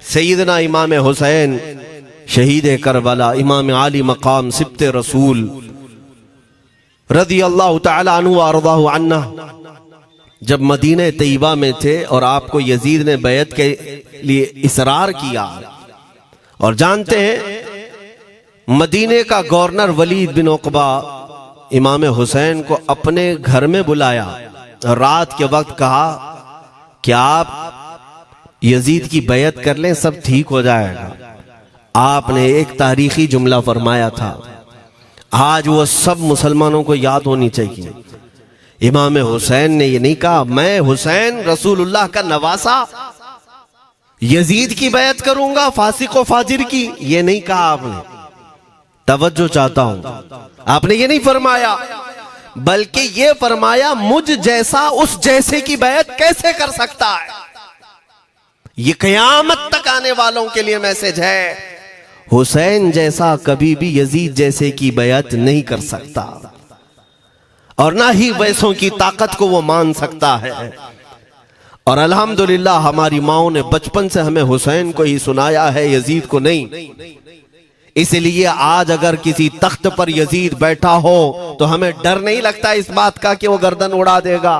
सैयदना इमाम हुसैन शहीद करबला, इमाम आली मकाम सिब्ते रसूल रज़ी अल्लाह तआला अन्हु व अर्ज़ाहु अन्ना, जब मदीने तैयबा में थे और आपको यजीद ने बैत के लिए इसरार किया, और जानते हैं मदीने का गवर्नर वलीद बिन उक़बा इमाम हुसैन को अपने घर में बुलाया और रात के वक्त कहा कि आप यजीद की बैत कर लें, सब ठीक हो जाएगा। आपने एक तारीखी जुमला फरमाया था, आज वो सब मुसलमानों को याद होनी चाहिए। इमाम हुसैन ने ये नहीं कहा मैं हुसैन रसूलुल्लाह का नवासा यजीद की बैत करूंगा फासिक व फाजिर की, ये नहीं कहा आपने। तवज्जो चाहता हूं, आपने ये नहीं फरमाया, बल्कि ये फरमाया मुझ जैसा उस जैसे की बैत कैसे कर सकता है। ये क़यामत तक आने वालों के लिए मैसेज है, हुसैन जैसा कभी भी यजीद जैसे की बैत नहीं कर सकता, और ना ही वैसों की ताकत को वो मान सकता है। और अल्हम्दुलिल्लाह हमारी माओं ने बचपन से हमें हुसैन को ही सुनाया है, यजीद को नहीं। इसलिए आज अगर किसी तख्त पर यजीद बैठा हो तो हमें डर नहीं लगता इस बात का कि वो गर्दन उड़ा देगा,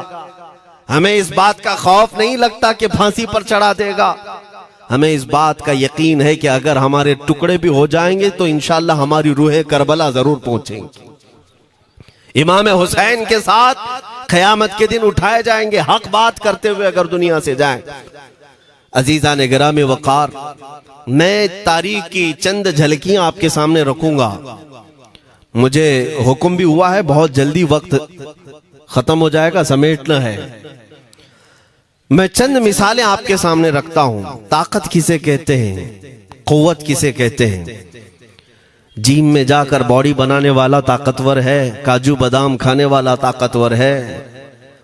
हमें इस बात का खौफ नहीं लगता कि फांसी पर चढ़ा देगा। हमें इस बात का यकीन है कि अगर हमारे टुकड़े भी हो जाएंगे तो इंशाअल्लाह हमारी रूह करबला जरूर पहुंचेंगी। इमाम हुसैन के साथ क़यामत के दिन उठाए जाएंगे, हक बात करते हुए अगर दुनिया से जाएं। अजीज़ान गिरामी वक़ार, मैं तारीख की चंद झलकियां आपके सामने रखूंगा। मुझे हुक्म भी हुआ है, बहुत जल्दी वक्त खत्म हो जाएगा, समेटना है। मैं चंद मिसालें आपके सामने रखता हूं। ताकत किसे कहते हैं, क़ुव्वत किसे कहते हैं। जिम में जाकर बॉडी बनाने वाला ताकतवर है, काजू बादाम खाने वाला ताकतवर है,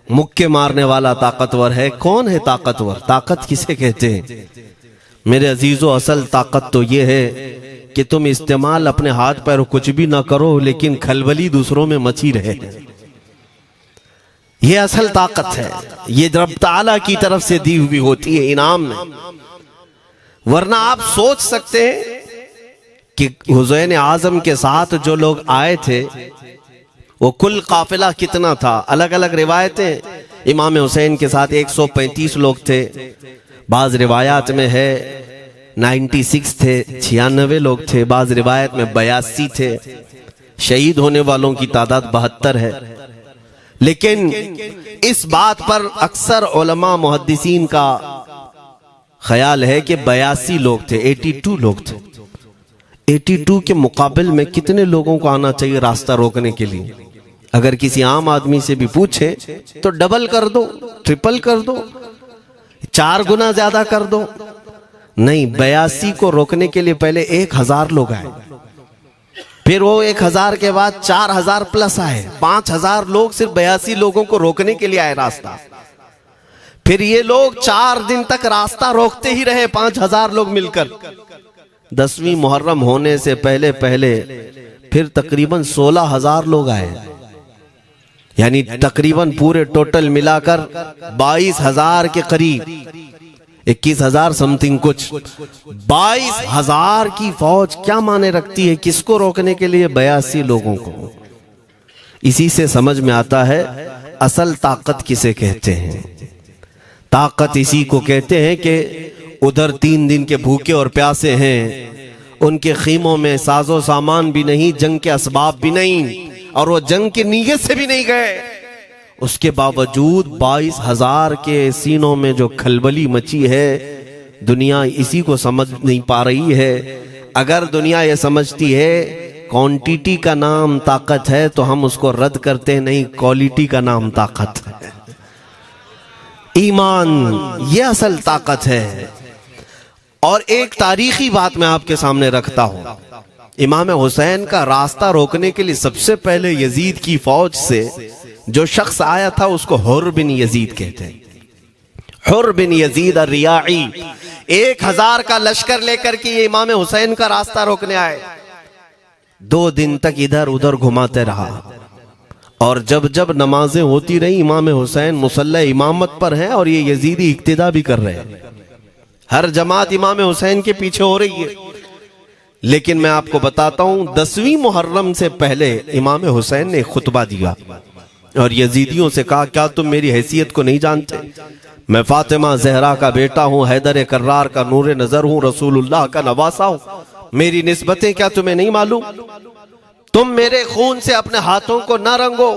मुक्के मारने वाला ताकतवर है। कौन है ताकतवर? ताकत किसे कहते हैं? मेरे अजीजों, असल ताकत तो ये है कि तुम इस्तेमाल अपने हाथ पैर कुछ भी ना करो, लेकिन खलबली दूसरों में मची रहे। ये असल ताकत है, ये रब ताला की तरफ से दी हुई होती है इनाम में। वरना आप सोच सकते हैं कि हुसैन आजम के साथ जो लोग आए थे वो कुल काफिला कितना था। अलग अलग रिवायतें, इमाम हुसैन के साथ 135 लोग थे, बाज रिवायात में है 96 थे, 96 लोग थे, बाज रिवायत में 82 थे। शहीद होने वालों की तादाद 72 है। लेकिन इस बात पर अक्सर उलमा मुहद्दिसीन का ख्याल है कि 82 लोग थे, 82 लोग थे। 82 के मुकाबिल में कितने लोगों को आना चाहिए रास्ता रोकने के लिए? अगर किसी आम आदमी से भी पूछे तो डबल कर दो, ट्रिपल कर दो, 4 गुना ज्यादा कर दो। नहीं, 82 को रोकने के लिए पहले 1000 लोग आए, फिर वो 1000 के बाद 4000 प्लस आए, 5000 लोग सिर्फ 82 लोगों को रोकने के लिए आए रास्ता। फिर ये लोग 4 दिन तक रास्ता रोकते ही रहे, 5000 लोग मिलकर। 10वीं मुहर्रम होने से पहले पहले फिर तकरीबन 16000 लोग आए, यानी तकरीबन पूरे टोटल मिलाकर 22000 के करीब, 21000 समथिंग कुछ। 22000 की फौज क्या माने रखती है? किसको रोकने के लिए? 82 लोगों को। इसी से समझ में आता है असल ताकत किसे कहते हैं। ताकत इसी को कहते हैं कि उधर 3 दिन के भूखे और प्यासे हैं, उनके खीमों में साजो सामान भी नहीं, जंग के असबाब भी नहीं, और वो जंग की नीयत से भी नहीं गए। उसके बावजूद 22000 के सीनों में जो खलबली मची है, दुनिया इसी को समझ नहीं पा रही है। अगर दुनिया ये समझती है क्वांटिटी का नाम ताकत है तो हम उसको रद्द करते नहीं, क्वालिटी का नाम ताकत है। ईमान ये असल ताकत है। और एक तारीखी बात मैं आपके सामने रखता हूं। इमाम हुसैन का रास्ता रोकने के लिए सबसे पहले यजीद की फौज से जो शख्स आया था उसको हुर बिन यजीद कहते हैं। हुर बिन यजीद अर्रियाई 1000 का लश्कर लेकर के ये इमाम हुसैन का रास्ता रोकने आए। 2 दिन तक इधर उधर घुमाते रहा, और जब जब नमाजें होती रही, इमाम हुसैन मुसल्ला इमामत पर हैं और ये यजीदी इक्तिदा भी कर रहे हैं। हर जमात इमाम हुसैन के पीछे हो रही है। लेकिन मैं आपको बताता हूं 10वीं मुहर्रम से पहले इमाम हुसैन ने खुतबा दिया और यजीदियों से कहा, क्या तुम मेरी हैसियत को नहीं जानते? मैं फातिमा जहरा का बेटा हूं, हैदर कर्रार का नूर नजर हूं, रसूलुल्लाह का नवासा हूं। मेरी निस्बतें क्या तुम्हें नहीं मालूम? तुम मेरे खून से अपने हाथों को न रंगो।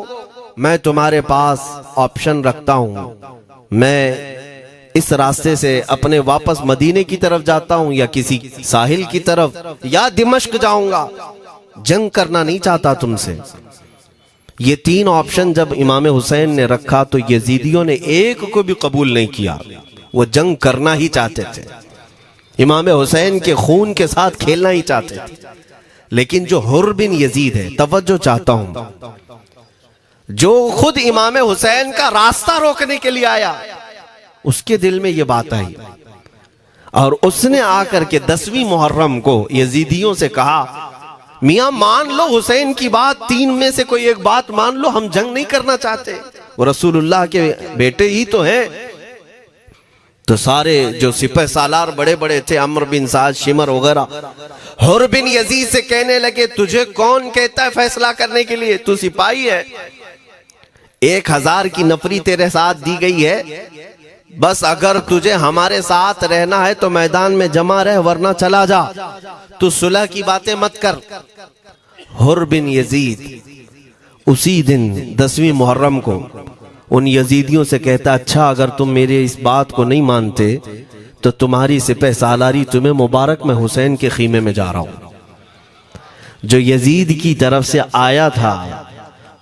मैं तुम्हारे पास ऑप्शन रखता हूं, मैं इस रास्ते से अपने वापस मदीने की तरफ जाता हूं या किसी साहिल की तरफ या दिमश्क जाऊंगा। जंग करना नहीं चाहता तुमसे। ये 3 ऑप्शन जब इमाम हुसैन ने रखा तो यजीदियों ने एक को भी कबूल नहीं किया। वो जंग करना ही चाहते थे, इमाम हुसैन के खून के साथ खेलना ही चाहते थे। लेकिन जो हुर बिन यजीद है, तवज्जो चाहता हूं, जो खुद इमाम हुसैन का रास्ता रोकने के लिए आया, उसके दिल में ये बात आई और उसने आकर के 10वीं मुहर्रम को यजीदियों से कहा, मियां मान लो हुसैन की बात, 3 में से कोई एक बात मान लो, हम जंग नहीं करना चाहते, वो रसूलुल्लाह के बेटे ही तो हैं। तो सारे जो सिपह सालार बड़े बड़े थे, अम्र बिन साद, शिमर वगैरह, हुर बिन यजीद से कहने लगे, तुझे कौन कहता है फैसला करने के लिए? तू सिपाही है, 1000 की नफरी तेरे साथ दी गई है, बस अगर तुझे हमारे साथ रहना है तो मैदान में जमा रह, वरना चला जा, तू सुलह की बातें मत कर। हुर बिन यजीद उसी दिन 10वीं मुहर्रम को उन यजीदियों से कहता, अच्छा अगर तुम मेरे इस बात को नहीं मानते तो तुम्हारी सिपह सालारी तुम्हें मुबारक, मैं हुसैन के खीमे में जा रहा हूं। जो यजीद की तरफ से आया था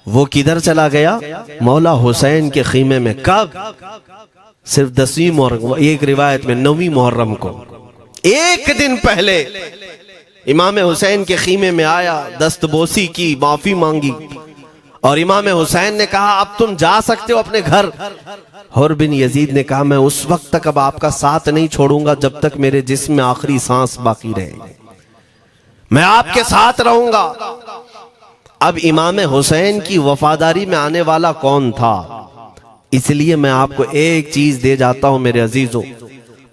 वो किधर चला गया? मौला हुसैन के खीमे में। कब? सिर्फ 10वीं मुहर्रम, एक रिवायत में 9वीं मुहर्रम को, एक दिन पहले इमाम हुसैन के खीमे में आया, दस्तबोसी की, माफी मांगी और इमाम हुसैन ने कहा, अब तुम जा सकते हो अपने घर। हुर बिन यजीद ने कहा, मैं उस वक्त तक अब आपका साथ नहीं छोड़ूंगा जब तक मेरे जिस्म में आखिरी सांस बाकी रहे, मैं आपके साथ रहूंगा। अब इमाम हुसैन की वफादारी में आने वाला कौन था? इसलिए मैं आपको एक चीज दे जाता हूं मेरे अजीजों,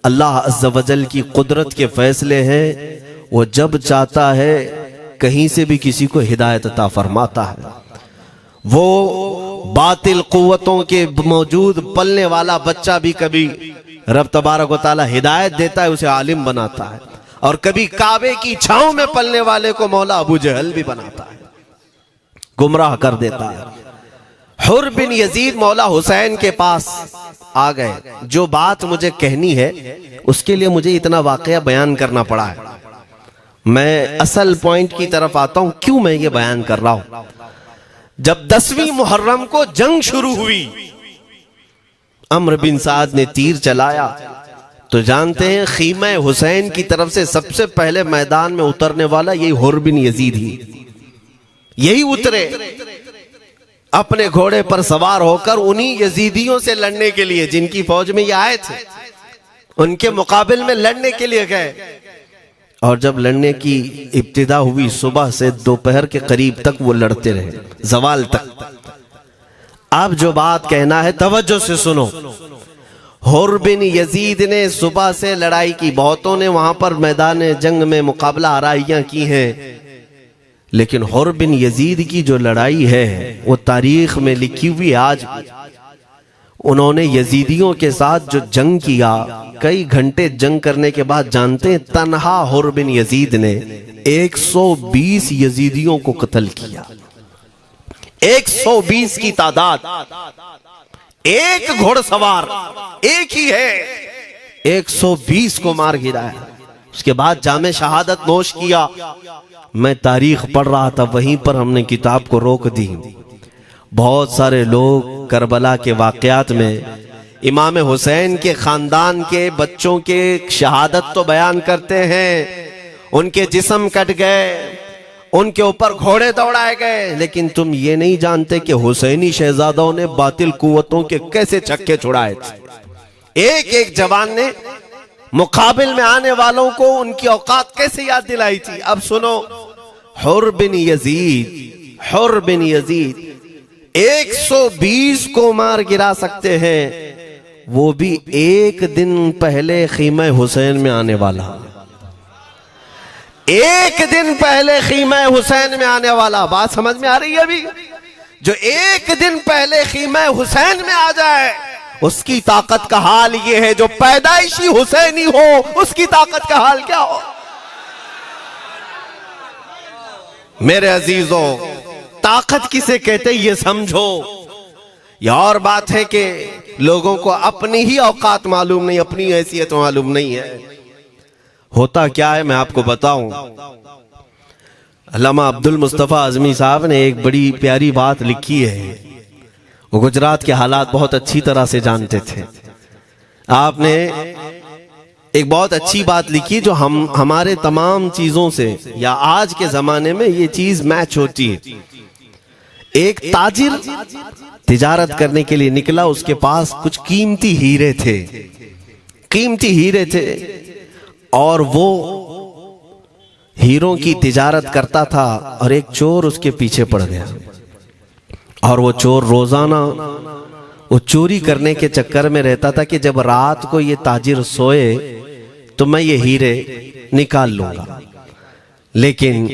अल्लाह अज़्ज़ वजल की कुदरत के फैसले हैं, वो जब चाहता है कहीं से भी किसी को हिदायत अता फरमाता है। वो बातिल कुव्वतों के मौजूद पलने वाला बच्चा भी कभी रब तबारक व तआला हिदायत देता है, उसे आलिम बनाता है, और कभी काबे की छांव में पलने वाले को मौला अबू जहल भी बनाता है, गुमराह कर देता है। हुर बिन यजीद मौला हुसैन के पास आ गए। जो बात मुझे कहनी है उसके लिए मुझे इतना वाकया बयान करना पड़ा है। मैं असल पॉइंट की तरफ आता हूं, क्यों मैं ये बयान कर रहा हूं। जब 10वीं मुहर्रम को जंग शुरू हुई, अम्र बिन साद ने तीर चलाया, तो जानते हैं खीमा हुसैन की तरफ से सबसे पहले मैदान में उतरने वाला यही हुर बिन यजीद ही, यही उतरे अपने घोड़े पर सवार होकर उन्हीं यजीदियों से लड़ने के लिए जिनकी फौज में ये आए थे, उनके मुकाबले में लड़ने के लिए गए। और जब लड़ने की इब्तिदा हुई, सुबह से दोपहर के करीब तक वो लड़ते रहे, जवाल तक। अब जो बात कहना है तवज्जो से सुनो। हुर बिन यजीद ने सुबह से लड़ाई की, बहुतों ने वहां पर मैदान जंग में मुकाबला आराइयां की हैं, लेकिन हुर बिन यजीद की जो लड़ाई है वो तारीख में लिखी हुई। आज उन्होंने यजीदियों के साथ जो जंग किया, कई घंटे जंग करने के बाद, जानते हैं तन्हा हुर बिन यजीद ने 120 यजीदियों को कत्ल किया। 120 की तादाद, एक घोड़सवार एक ही है, 120 को मार गिराया। उसके बाद जामे शहादत नोश किया। मैं तारीख पढ़ रहा था, वहीं पर हमने किताब को रोक दी। बहुत सारे लोग करबला के वाकयात में इमाम हुसैन के खानदान के बच्चों के शहादत तो बयान करते हैं, उनके जिस्म कट गए, उनके ऊपर घोड़े दौड़ाए गए, लेकिन तुम ये नहीं जानते कि हुसैनी शहजादों ने बातिल कुव्वतों के कैसे छक्के छुड़ाए थे। एक एक जवान ने मुकाबिल में आने वालों को उनकी औकात कैसे याद दिलाई थी। अब सुनो, हुर बिन यजीद 120 को मार गिरा सकते हैं, वो भी एक दिन पहले खीमा हुसैन में आने वाला, एक दिन पहले खीमा हुसैन में आने वाला। बात समझ में आ रही है? अभी जो एक दिन पहले खीमा हुसैन में आ जाए उसकी ताकत का हाल ये है, जो पैदाइशी हुसैनी हो उसकी ताकत का हाल क्या हो। मेरे अजीजों, ताकत किसे कहते ये समझो। यह और बात है कि लोगों को अपनी ही औकात मालूम नहीं, अपनी हैसियत मालूम नहीं है। होता क्या है मैं आपको बताऊं। अल्लामा अब्दुल मुस्तफा आजमी साहब ने एक बड़ी प्यारी बात लिखी है। वो गुजरात के हालात बहुत अच्छी तरह से जानते थे। आपने एक बहुत अच्छी बात लिखी जो हमारे तमाम चीजों से या आज के जमाने में ये चीज मैच होती है। एक ताजिर तिजारत करने के लिए निकला, उसके पास कुछ कीमती हीरे थे, कीमती हीरे थे, और वो हीरों की तिजारत करता था। और एक चोर उसके पीछे पड़ गया, और वो चोर रोजाना वो चोरी करने के चक्कर में रहता था कि जब रात को ये ताजिर सोए तो मैं ये हीरे निकाल लूंगा। लेकिन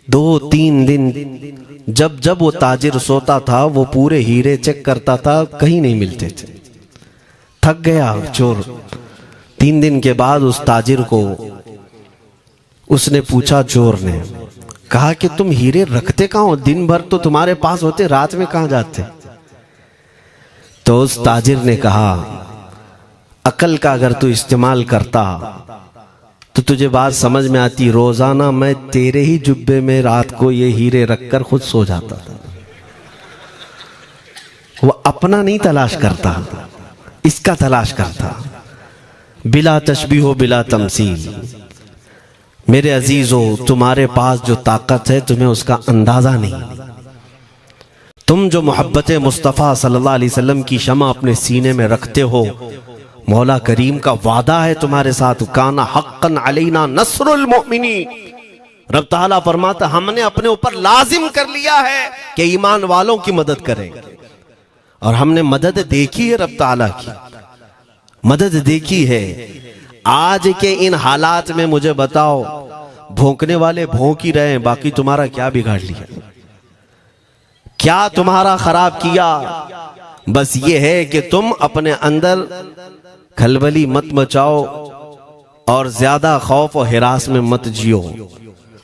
2-3 दिन जब जब वो ताजिर सोता था वो पूरे हीरे चेक करता था, कहीं नहीं मिलते थे। थक गया चोर। 3 दिन के बाद उस ताजिर को उसने पूछा, चोर ने कहा कि तुम हीरे रखते कहाँ हो? दिन भर तो तुम्हारे पास होते, रात में कहाँ जाते? तो उस ताजिर ने कहा, अकल का अगर तू इस्तेमाल करता तो तुझे बात समझ में आती। रोजाना मैं तेरे ही जुब्बे में रात को ये हीरे रखकर खुद सो जाता था। वो अपना नहीं तलाश करता, इसका तलाश करता। बिला तशबीह हो बिला तमसील। मेरे अजीजों, तुम्हारे पास जो ताकत है तुम्हें उसका अंदाजा नहीं। तुम जो मोहब्बत मुस्तफ़ा सल्लल्लाहु अलैहि वसल्लम की शमा अपने सीने में रखते हो, मौला करीम का वादा है तुम्हारे साथ, काना हक्कन अलैना नस्रुल मोमिनीन। रब ताला फरमाता हमने अपने ऊपर लाजिम कर लिया है कि ईमान वालों की मदद करें। और हमने मदद देखी है, रब ताला की मदद देखी है। आज के इन हालात में मुझे बताओ, भौंकने वाले भौंक ही रहे हैं, बाकी तुम्हारा क्या बिगाड़ लिया, क्या तुम्हारा खराब किया? बस ये है कि तुम अपने अंदर खलबली मत मचाओ और ज्यादा खौफ और हिरास में मत जियो।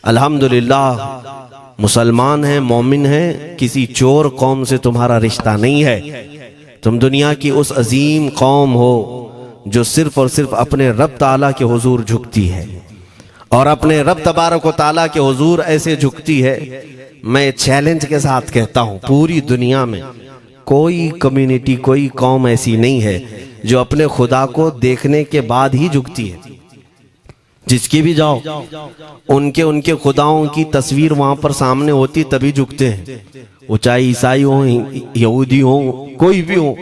अल्हम्दुलिल्लाह मुसलमान हैं, मोमिन हैं, किसी चोर कौम से तुम्हारा रिश्ता नहीं है। तुम दुनिया की उस अजीम कौम हो जो सिर्फ और सिर्फ अपने रब ताला के हुजूर झुकती है, और अपने रब तबारक व ताला के हुजूर ऐसे झुकती है। मैं चैलेंज के साथ कहता हूं, पूरी दुनिया में कोई कम्युनिटी, कोई कौम ऐसी नहीं है जो अपने खुदा को देखने के बाद ही झुकती है। जिसकी भी जाओ, उनके खुदाओं की तस्वीर वहां पर सामने होती तभी झुकते हैं। वो चाहे ईसाई हो, यहूदी हो, कोई भी हो,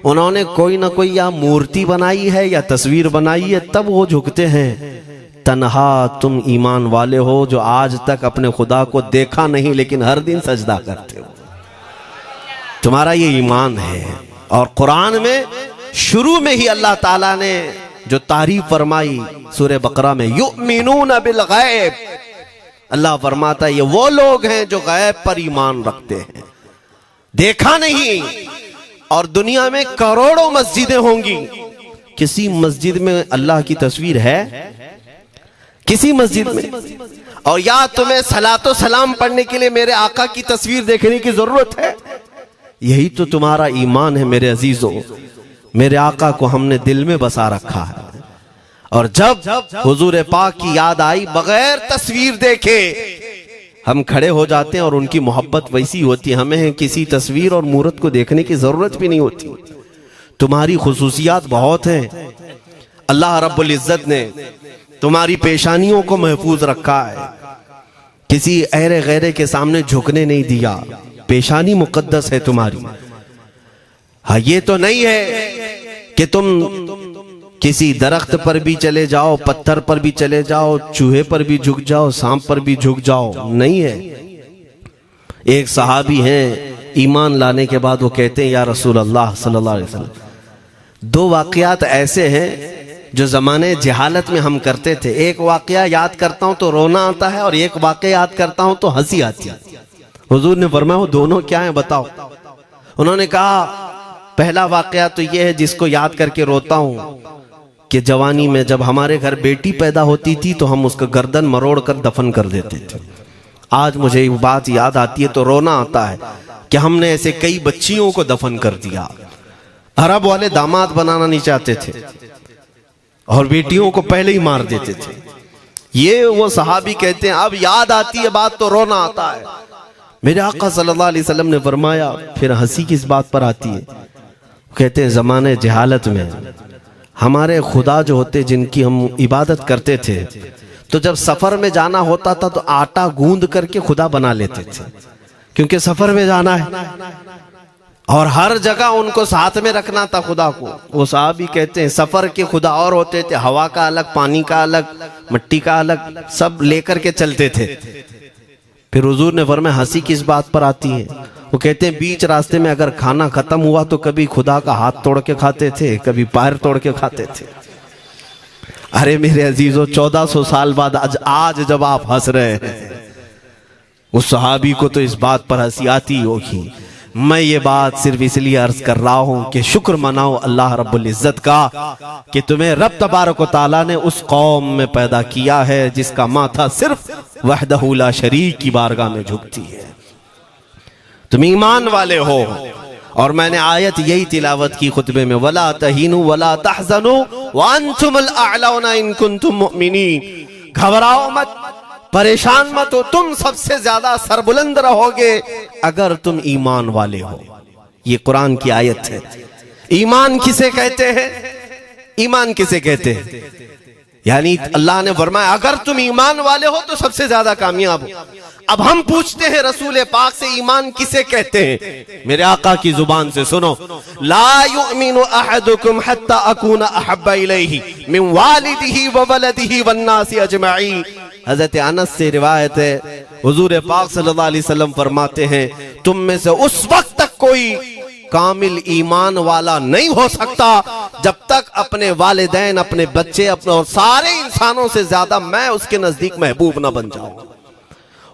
उन्होंने कोई ना कोई या मूर्ति बनाई है या तस्वीर बनाई है, तब वो झुकते हैं। तन्हा तुम ईमान वाले हो जो आज तक अपने खुदा को देखा नहीं लेकिन हर दिन सजदा करते हो, तुम्हारा ये ईमान है। और कुरान में शुरू में ही अल्लाह ताला ने जो तारीफ फरमाई सूरह बकरा में, युमिनून बिल गैब, अल्लाह फरमाता है ये वो लोग हैं जो गैब पर ईमान रखते हैं, देखा नहीं। और दुनिया में करोड़ों मस्जिदें होंगी, किसी मस्जिद में अल्लाह की तस्वीर है? किसी मस्जिद में? और या तुम्हें सलातो सलाम पढ़ने के लिए मेरे आका की तस्वीर देखने की जरूरत है? यही तो तुम्हारा ईमान है मेरे अजीजों। मेरे आका को हमने दिल में बसा रखा है, और जब हुजूर पाक की याद आई, बगैर तस्वीर देखे हम खड़े हो जाते हैं। और उनकी मोहब्बत वैसी होती है, हमें किसी तस्वीर और मूरत को देखने की जरूरत भी नहीं होती। तुम्हारी खुसूसियात बहुत हैं। अल्लाह रब्बुल इज्जत ने तुम्हारी पेशानियों को महफूज रखा है, किसी अहरे गैरे के सामने झुकने नहीं दिया। पेशानी मुकद्दस है तुम्हारी। हाँ, ये तो नहीं है कि तुम किसी दरख्त पर भी चले जाओ, पत्थर पर भी चले जाओ, चूहे पर भी झुक जाओ, सांप पर भी झुक जाओ, नहीं है। एक सहाबी हैं, ईमान लाने के बाद वो कहते हैं, या रसूल अल्लाह सल्लल्लाहु अलैहि वसल्लम, दो वाकयात ऐसे हैं जो ज़माने जहालत में हम करते थे। एक वाकया याद करता हूं तो रोना आता है और एक वाकया याद करता हूं तो हंसी आती है। हुजूर ने फरमाया वो दोनों क्या है बताओ। उन्होंने कहा पहला वाकया तो ये है जिसको याद करके रोता हूं कि जवानी में जब हमारे घर बेटी पैदा होती थी तो हम उसका गर्दन मरोड़ कर दफन कर देते थे। आज मुझे वो बात याद आती है तो रोना आता है कि हमने ऐसे कई बच्चियों को दफन कर दिया। अरब वाले दामाद बनाना नहीं चाहते थे और बेटियों को पहले ही मार देते थे। ये वो सहाबी कहते हैं अब याद आती है बात तो रोना आता है। मेरे आका सल्लल्लाहु अलैहि वसल्लम ने फरमाया फिर हंसी किस बात पर आती है। कहते हैं जमाने जहालत में हमारे खुदा जो होते जिनकी हम इबादत करते थे तो जब सफर में जाना होता था तो आटा गूंद करके खुदा बना लेते थे, क्योंकि सफर में जाना है और हर जगह उनको साथ में रखना था खुदा को। वो साहब ही कहते हैं सफर के खुदा और होते थे, हवा का अलग, पानी का अलग, मिट्टी का अलग, सब लेकर के चलते थे। फिर हुजूर ने फरमाया हंसी किस बात पर आती है। वो कहते हैं बीच रास्ते में अगर खाना खत्म हुआ तो कभी खुदा का हाथ तोड़ के खाते थे, कभी पैर तोड़ के खाते थे। अरे मेरे अजीजों 1400 साल बाद आज जब आप हंस रहे हैं उस सहाबी को तो इस बात पर हंसी आती होगी। मैं ये बात सिर्फ इसलिए अर्ज कर रहा हूं कि शुक्र मनाओ अल्लाह रब्बुल इज्जत का कि तुम्हें रब तबारक व तआला ने उस कौम में पैदा किया है जिसका माथा सिर्फ वहदहू ला शरीक की बारगाह में झुकती है। तुम ईमान वाले हो। और मैंने आयत यही तिलावत की खुतबे में, वला तहीनु वला तहज़नु व अंतुमुल अअलौना इन कुंतुम मुमिनीन। घबराओ मत, परेशान मत हो, तुम सबसे ज्यादा सरबुलंद रहोगे अगर तुम ईमान वाले हो। ये कुरान की आयत है। ईमान किसे कहते हैं? ईमान किसे कहते हैं? यानी अल्लाह ने फरमाया अगर तुम ईमान वाले हो तो सबसे ज्यादा कामयाब हो। अब हम पूछते हैं रसूल पाक से ईमान किसे कहते हैं? मेरे आका की जुबान से सुनो, ला युमिनु अहदुकुम हत्ता अकूना अहब्बा इलैहि मिन वालिदिही व वलदिही वन्नासी अजमईन। हजरत अनस से रिवायत है, हुजूर पाक सल्लल्लाहु अलैहि वसल्लम फरमाते हैं तुम में से उस वक्त तक कोई कामिल ईमान वाला नहीं हो सकता जब तक अपने वालिदैन, अपने बच्चे, अपने और सारे इंसानों से ज्यादा मैं उसके नजदीक महबूब ना बन जाऊं।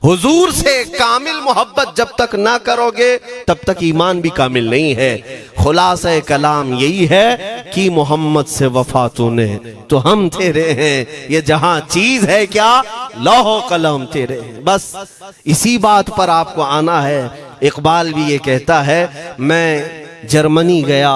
हुजूर से कामिल मोहब्बत जब तक ना करोगे तब तक ईमान भी कामिल नहीं है। खुलासा कलाम यही है कि मोहम्मद से वफा तूने तो हम तेरे हैं, ये जहां चीज है क्या लौह कलम तेरे हैं। बस इसी बात पर आपको आना है। इकबाल भी ये कहता है मैं जर्मनी गया,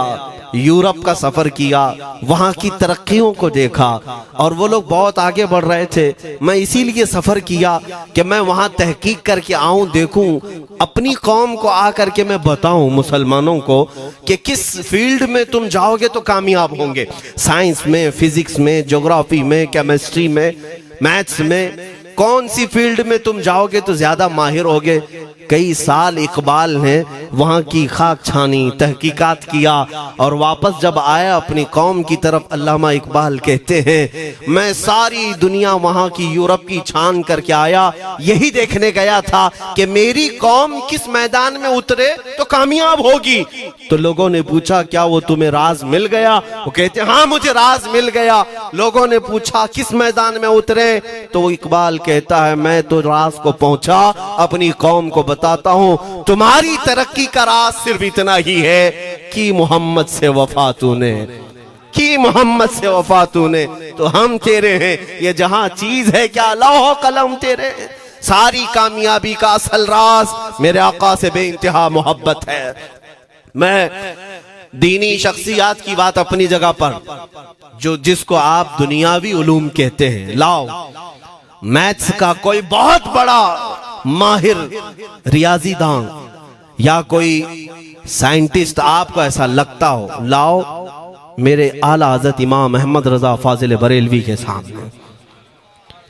यूरोप का सफर किया, वहां की तरक्कियों को देखा और वो लोग बहुत आगे बढ़ रहे थे। मैं इसीलिए सफर किया कि मैं वहां तहकीक करके आऊं, देखूं, अपनी कौम को आकर के मैं बताऊं मुसलमानों को कि किस फील्ड में तुम जाओगे तो कामयाब होंगे। साइंस में, फिजिक्स में, ज्योग्राफी में, केमिस्ट्री में, मैथ्स में, कौन सी फील्ड में तुम जाओगे तो ज्यादा माहिर होगे। कई साल इकबाल ने वहां की खाक छानी, तहकीकात किया और वापस जब आया अपनी कौम की तरफ, अल्लामा इकबाल कहते हैं मैं सारी दुनिया वहां की यूरोप की छान करके आया, यही देखने गया था कि मेरी कौम किस मैदान में उतरे तो कामयाब होगी। तो लोगों ने पूछा क्या वो तुम्हें राज मिल गया? वो कहते हाँ मुझे राज मिल गया। लोगों ने पूछा किस मैदान में उतरे? तो इकबाल कहता है मैं तो राज को पहुंचा, अपनी कौम को बताता हूं तुम्हारी तरक्की का राज सिर्फ इतना ही है कि मोहम्मद से वफा तूने, कि मोहम्मद से वफा तूने तो हम तेरे हैं। ये जहां चीज है क्या लौह कलम तेरे हैं। सारी कामयाबी का असल राज मेरे आका से बेइंतहा मोहब्बत है। मैं दीनी शख्सियात की बात अपनी जगह पर, जो जिसको आप दुनियावी उलूम कहते हैं, लाओ मैथ्स का कोई बहुत बड़ा माहिर रियाजीदान या कोई साइंटिस्ट आपको ऐसा लगता हो, लाओ मेरे आला हज़रत इमाम अहमद रजा फाजिल बरेलवी के सामने।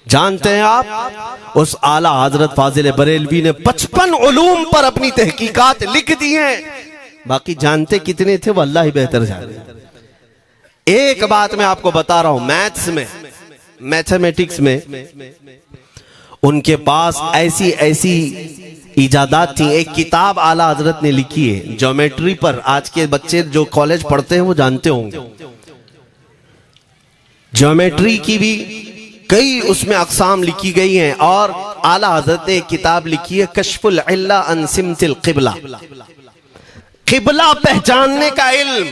जानते हैं आप उस आला हजरत फाजिल बरेलवी ने 55 उलूम पर अपनी तहकीकात लिख दी हैं। बाकी जानते कितने थे वो अल्लाह ही बेहतर जाने। एक बात मैं आपको बता रहा हूं, मैथ्स में, मैथमेटिक्स में उनके पास ऐसी ऐसी इजादात थी। एक किताब आला हजरत ने लिखी है ज्योमेट्री पर, आज के बच्चे जो कॉलेज पढ़ते हैं वो जानते होंगे। ज्योमेट्री की भी कई उसमें अक़साम लिखी गई हैं, और आला हजरत ने एक किताब लिखी है कश्फुल इल्ला अन सिमतिल क़िबला, क़िबला पहचानने का इल्म।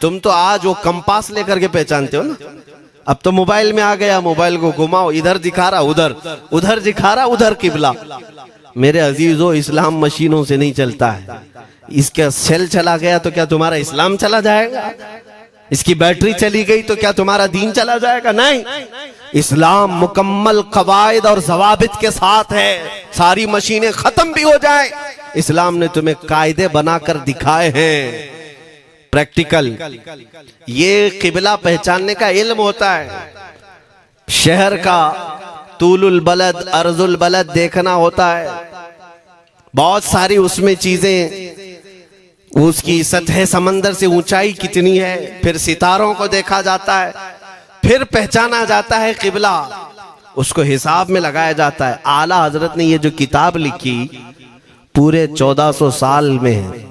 तुम तो आज वो कंपास लेकर के पहचानते हो ना, अब तो मोबाइल में आ गया, मोबाइल को घुमाओ, इधर दिखा रहा उधर, उधर दिखा रहा उधर क़िबला। मेरे अजीजों, इस्लाम मशीनों से नहीं चलता है। इसका सेल चला गया तो क्या तुम्हारा इस्लाम चला जाएगा? इसकी बैटरी चली गई तो क्या तुम्हारा दीन चला जाएगा? नहीं, इस्लाम मुकम्मल कवायद और ज़वाबित के साथ है। सारी मशीनें खत्म भी हो जाएं, इस्लाम ने तुम्हें कायदे बनाकर दिखाए हैं, प्रैक्टिकल। ये क़िबला पहचानने का इल्म होता है। शहर का तूलुल बलद अर्जुल बलद देखना होता है, बहुत सारी उसमें चीजें, उसकी सतह समंदर से ऊंचाई कितनी है, फिर सितारों को देखा जाता है, फिर पहचाना जाता है क़िबला, उसको हिसाब में लगाया जाता है। आला हजरत ने ये जो किताब लिखी पूरे 1400 साल में है।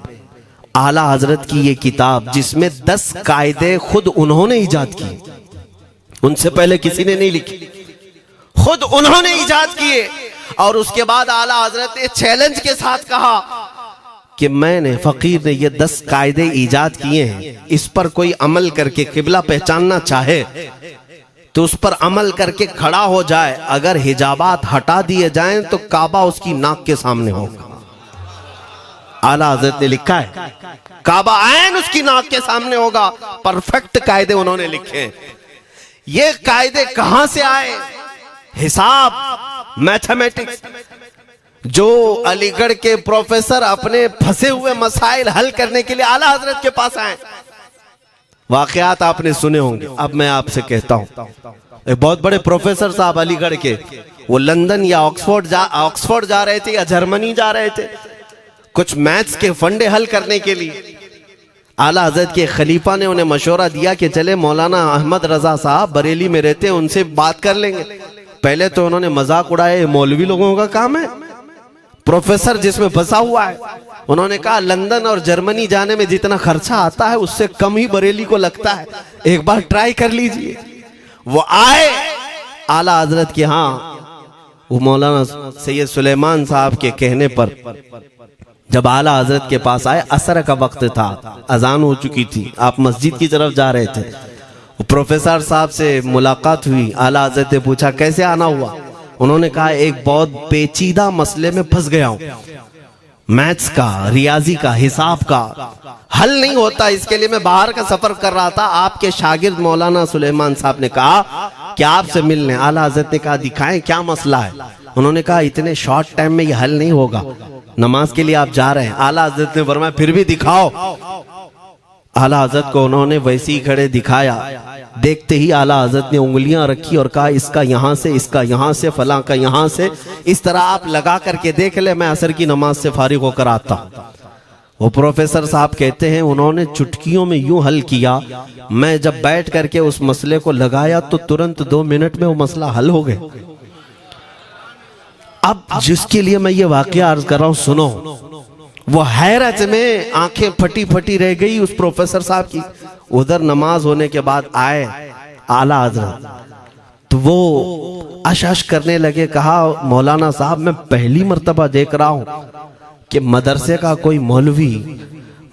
आला हजरत की ये किताब जिसमें 10 कायदे खुद उन्होंने इजाद किए, उनसे पहले किसी ने नहीं लिखी, खुद उन्होंने इजाद किए। और उसके बाद आला हजरत ने चैलेंज के साथ कहा कि मैंने, फकीर ने ये 10 कायदे इजाद किए हैं, इस पर कोई अमल करके क़िबला पहचानना चाहे तो उस पर अमल करके खड़ा हो जाए। अगर हिजाबात हटा दिए जाएं तो काबा उसकी नाक के सामने होगा। आला हजरत ने लिखा है काबा ऐन उसकी नाक के सामने होगा। परफेक्ट कायदे उन्होंने लिखे। ये कायदे कहां से आए? हिसाब, मैथमेटिक्स। जो अलीगढ़ के प्रोफेसर अपने फंसे हुए मसाइल हल करने के लिए आला हजरत के पास आए, वाकयात आपने सुने होंगे। अब मैं आपसे कहता हूं, एक बहुत बड़े प्रोफेसर साहब अलीगढ़ के, वो लंदन या ऑक्सफोर्ड जा रहे थे या जर्मनी जा रहे थे कुछ मैथ्स के फंडे हल करने के लिए। आला हजरत के खलीफा ने उन्हें मशवरा दिया कि चले मौलाना अहमद रजा साहब बरेली में रहते हैं, उनसे बात कर लेंगे। पहले तो उन्होंने मजाक उड़ाया, मौलवी लोगों का काम है, प्रोफेसर जिसमें फंसा हुआ है। उन्होंने कहा लंदन और जर्मनी जाने में जितना खर्चा आता है उससे कम ही बरेली को लगता है, एक बार ट्राई कर लीजिए। वो आए आला हजरत के यहाँ, वो मौलाना सैयद सुलेमान साहब के कहने पर जब आला हजरत के पास आए, असर का वक्त था, अजान हो चुकी थी, आप मस्जिद की तरफ जा रहे थे। प्रोफेसर साहब से मुलाकात हुई। आला हजरत ने पूछा कैसे आना हुआ? उन्होंने कहा एक बहुत पेचीदा मसले में फंस गया हूं, मैथ्स का, रियाजी का, हिसाब का हल नहीं होता, इसके लिए मैं बाहर का सफर कर रहा था। आपके शागिर्द मौलाना सुलेमान साहब ने कहा कि आपसे मिलने। आला हजरत ने कहा दिखाएं क्या मसला है? उन्होंने कहा इतने शॉर्ट टाइम में ये हल नहीं होगा, नमाज के लिए आप जा रहे हैं। आला हजरत ने फरमाया फिर भी दिखाओ। आला हजरत को उन्होंने वैसे ही खड़े दिखाया। देखते ही आला हजरत ने उंगलियां रखी और कहा इसका यहां से, इसका यहां से, फलां का यहां से, इस तरह आप लगा करके देख ले, मैं असर की नमाज से फारिग होकर आता। वो प्रोफेसर साहब कहते हैं उन्होंने चुटकियों में यूं हल किया, मैं जब बैठ करके उस मसले को लगाया तो तुरंत 2 मिनट में वो मसला हल हो गया। अब जिसके लिए मैं ये वाकया अर्ज कर रहा हूं सुनो। वो हैरत में आंखें फटी फटी रह गई उस प्रोफेसर साहब की। उधर नमाज होने के बाद आए आला हजरत, तो वो अशश करने लगे। कहा मौलाना साहब मैं पहली मर्तबा देख रहा हूं कि मदरसे का कोई मौलवी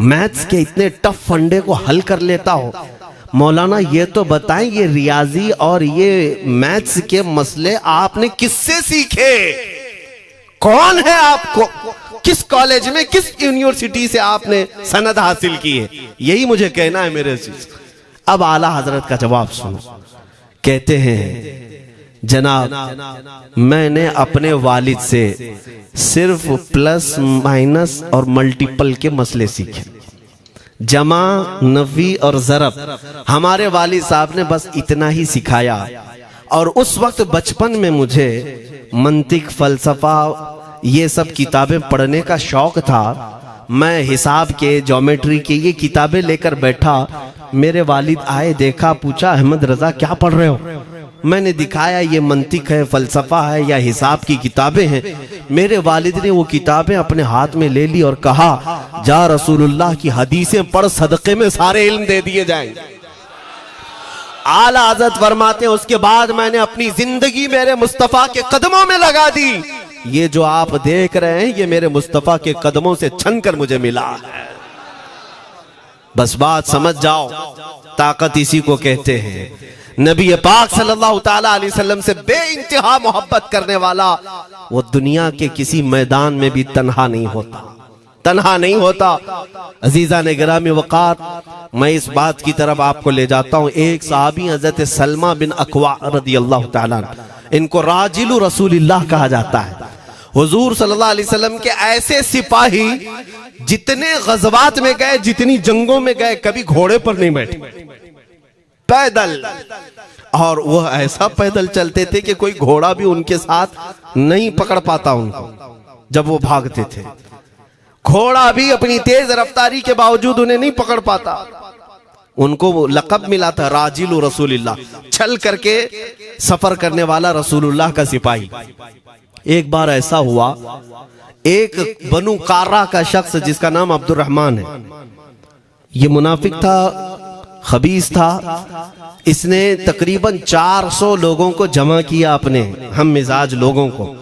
मैथ्स के इतने टफ फंडे को हल कर लेता हो। मौलाना ये तो बताएं ये रियाजी और ये मैथ्स के मसले आपने किससे सीखे? कौन है आपको? किस कॉलेज में, किस यूनिवर्सिटी से आपने सनद हासिल की है? यही मुझे कहना है मेरे अजीज। अब आला हजरत का जवाब सुनो। कहते हैं जनाब मैंने अपने वालिद से सिर्फ प्लस माइनस और मल्टीपल के मसले सीखे, जमा, नफी और ज़रब हमारे वालिद साहब ने बस इतना ही सिखाया। और उस वक्त बचपन में मुझे मंतिक, फलसफा, ये सब किताबें पढ़ने का शौक था। मैं हिसाब के, ज्योमेट्री के ये किताबें लेकर बैठा। मेरे वालिद आए, देखा, पूछा अहमद रजा क्या पढ़ रहे हो? मैंने दिखाया ये मंतिक है, फलसफा है या हिसाब की किताबें हैं। मेरे वालिद ने वो किताबें अपने हाथ में ले ली और कहा, जा रसूलुल्लाह की हदीसें पढ़, सदक़े में सारे इल्म दे दिए जाएंगे। आला हज़रत फरमाते हैं, उसके बाद मैंने अपनी जिंदगी मेरे मुस्तफ़ा के कदमों में लगा दी। ये जो आप देख रहे हैं ये मेरे मुस्तफ़ा के कदमों से छन कर मुझे मिला है। बस बात समझ जाओ, ताकत इसी को कहते हैं। नबी पाक सल्लल्लाहु ताला अलैहि वसल्लम से बेइंतहा मोहब्बत करने वाला वो दुनिया के किसी मैदान में भी तन्हा नहीं होता, तन्हा नहीं होता। अजीजा ने गिरामी वक़ार, मैं इस बात की तरफ आपको ले जाता हूँ। एक सहाबी हजरत सलमा बिन अकवा रदियल्लाहु ताला, इनको राजिलु रसूलिल्लाह कहा जाता है। हुजूर सल्लल्लाहु अलैहि वसल्लम के ऐसे सिपाही जितने गज़वात में गए, जितनी जंगों में गए, कभी घोड़े पर नहीं बैठे, पैदल। और वह ऐसा पैदल चलते थे कि कोई घोड़ा भी उनके साथ नहीं पकड़ पाता उनको जब वो भागते थे। घोड़ा भी अपनी तेज रफ्तारी के बावजूद उन्हें नहीं पकड़ पाता। उनको लक़ब मिला था राजिलु रसूलिल्लाह, छल करके सफर करने वाला रसूलुल्लाह का सिपाही। एक बार ऐसा हुआ, एक बनु कार्रा का शख्स जिसका नाम अब्दुर्रहमान है, ये मुनाफिक था, खबीस था। इसने तकरीबन 400 लोगों को जमा किया, अपने हम मिजाज लोगों को,